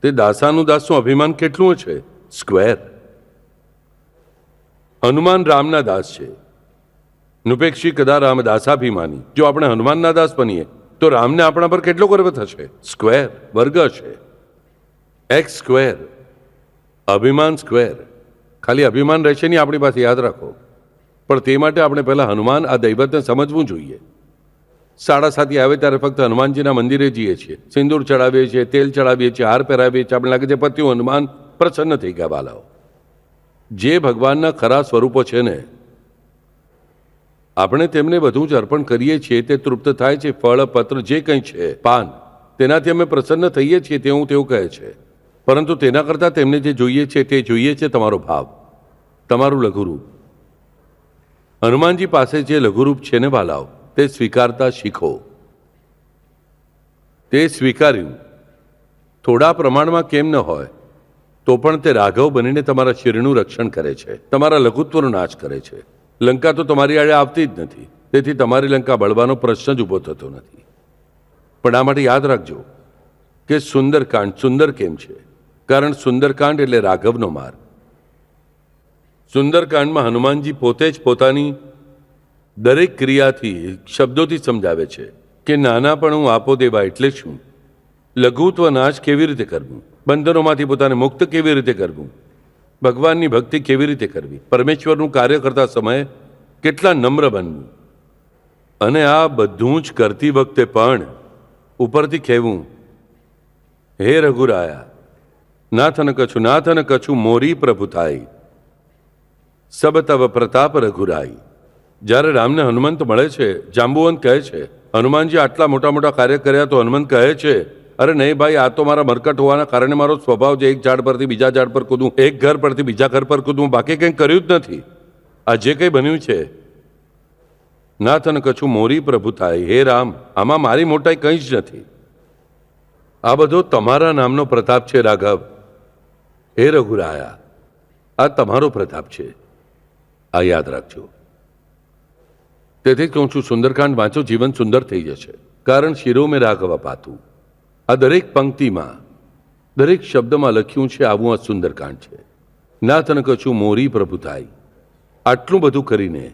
S1: તે દાસાનું દાસનું અભિમાન કેટલું છે? સ્ક્વેર. હનુમાન રામના દાસ છે. નુપેક્ષી કદા રામદાસાભિમાની. જો આપણે હનુમાનના દાસ બનીએ તો રામને આપણા પર કેટલો ગર્વ થશે? સ્ક્વેર, વર્ગ છે. એક્સ સ્ક્વેર, અભિમાન સ્ક્વેર. ખાલી અભિમાન રહેશે નહીં આપણી પાસે, યાદ રાખો. પણ તે માટે આપણે પહેલાં હનુમાન આ દૈવતને સમજવું જોઈએ. 7:30 આવે ત્યારે ફક્ત હનુમાનજીના મંદિરે જઈએ છીએ, સિંદૂર ચડાવીએ છીએ, તેલ ચડાવીએ છીએ, હાર પહેરાવીએ છીએ. આપણે લાગે છે પત્યું હનુમાન પ્રસન્ન થઈ ગયા. વાલાઓ, જે ભગવાનના ખરા સ્વરૂપો છે ને, આપણે તેમને બધું જ અર્પણ કરીએ છીએ, તે તૃપ્ત થાય છે. ફળ, પત્ર, જે કંઈ છે, પાન, તેનાથી અમે પ્રસન્ન થઈએ છીએ, તેવું કહે છે. પરંતુ તેના કરતાં તેમને જે જોઈએ છે તે જોઈએ છે તમારો ભાવ, તમારું લઘુરૂપ, હનુમાનજી પાસે જે લઘુરૂપ છે ને વાલાઓ, તે સ્વીકારતા શીખો. તે સ્વીકાર્યું, થોડા પ્રમાણમાં કેમ ન હોય તો પણ તે રાઘવ બનીને તમારા શરીરનું રક્ષણ કરે છે, તમારા લઘુત્વનો નાશ કરે છે. લંકા તો તમારી આડે આવતી જ નથી, તેથી તમારી લંકા બળવાનો પ્રશ્ન જ ઊભો થતો નથી. પણ આ માટે યાદ રાખજો કે સુંદરકાંડ સુંદર કેમ છે? કારણ સુંદરકાંડ એટલે રાઘવનો માર્ગ. સુંદરકાંડમાં હનુમાનજી પોતે જ પોતાની દરેક ક્રિયાથી, શબ્દોથી સમજાવે છે કે નાનાપણું આપો દેવા એટલે શું, લઘુત્વ નાશ કેવી રીતે કરવું, બંધનોમાંથી પોતાને મુક્ત કેવી રીતે કરવું, ભગવાનની ભક્તિ કેવી રીતે કરવી, પરમેશ્વરનું કાર્ય કરતા સમયે કેટલા નમ્ર બનવું. અને આ બધું જ કરતી વખતે પણ ઉપરથી કહેવું, હે રઘુરાયા, નાથ ન કછું મોરી પ્રભુ થાય, સબ તવ પ્રતાપ રઘુરાઈ. જ્યારે રામને હનુમંત મળે છે, જાંબુવંત કહે છે, હનુમાનજી આટલા મોટા મોટા કાર્ય કર્યા, તો હનુમંત કહે છે, અરે નહીં ભાઈ, આ તો મારા મરકટ હોવાના કારણે મારો સ્વભાવ છે, એક ઝાડ પરથી બીજા ઝાડ પર કૂદું, એક ઘર પરથી બીજા ઘર પર કૂદું, બાકી કંઈ કર્યું જ નથી. આ જે કંઈ બન્યું છે, નાથ ન કછું મોરી પ્રભુ થાય, હે રામ, આમાં મારી મોટાઈ કંઈ જ નથી. આ બધો તમારા નામનો પ્રતાપ છે રાઘવ. હે રઘુરાયા, આ તમારો પ્રતાપ છે, આ યાદ રાખજો. તેથી જ કહું છું, સુંદરકાંડ વાંચો, જીવન સુંદર થઈ જશે. કારણ શિરો મેં રાઘવ પાતું. આ દરેક પંક્તિમાં, દરેક શબ્દમાં લખ્યું છે, આવું આ સુંદરકાંડ છે. નાથ ન કછું મોરી પ્રભુ થાય. આટલું બધું કરીને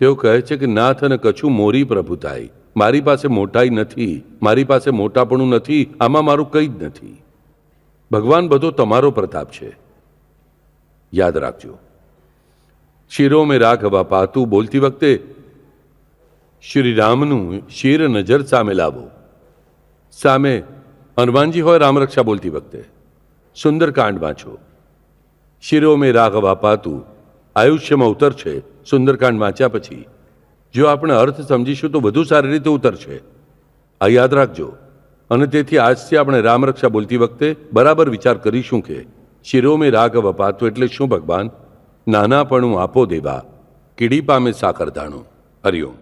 S1: તેઓ કહે છે કે નાથ ન કછું મોરી પ્રભુ થાય, મારી પાસે મોટાઈ નથી, મારી પાસે મોટાપણું નથી, આમાં મારું કંઈ જ નથી. ભગવાન બધો તમારો પ્રતાપ છે, યાદ રાખજો. શિરો મેં રાઘવ પાતું બોલતી વખતે શ્રી રામનું શિર નજર સામે લાવો. સામે હનુમાનજી હોય રામરક્ષા બોલતી વખતે. સુંદરકાંડ વાંચો. શિરો મેં રાઘવ પાતું આયુષ્યમાં ઉતરશે. સુંદરકાંડ વાંચ્યા પછી જો આપણે અર્થ સમજીશું તો વધુ સારી રીતે ઉતરશે, આ યાદ રાખજો. અને તેથી આજથી આપણે રામરક્ષા બોલતી વખતે બરાબર વિચાર કરીશું કે શિરો મેં રાઘવ પાતું એટલે શું ભગવાન? નાનાપણું આપો દેવા, કીડી પામે સાકર દાણું. હરિઓમ.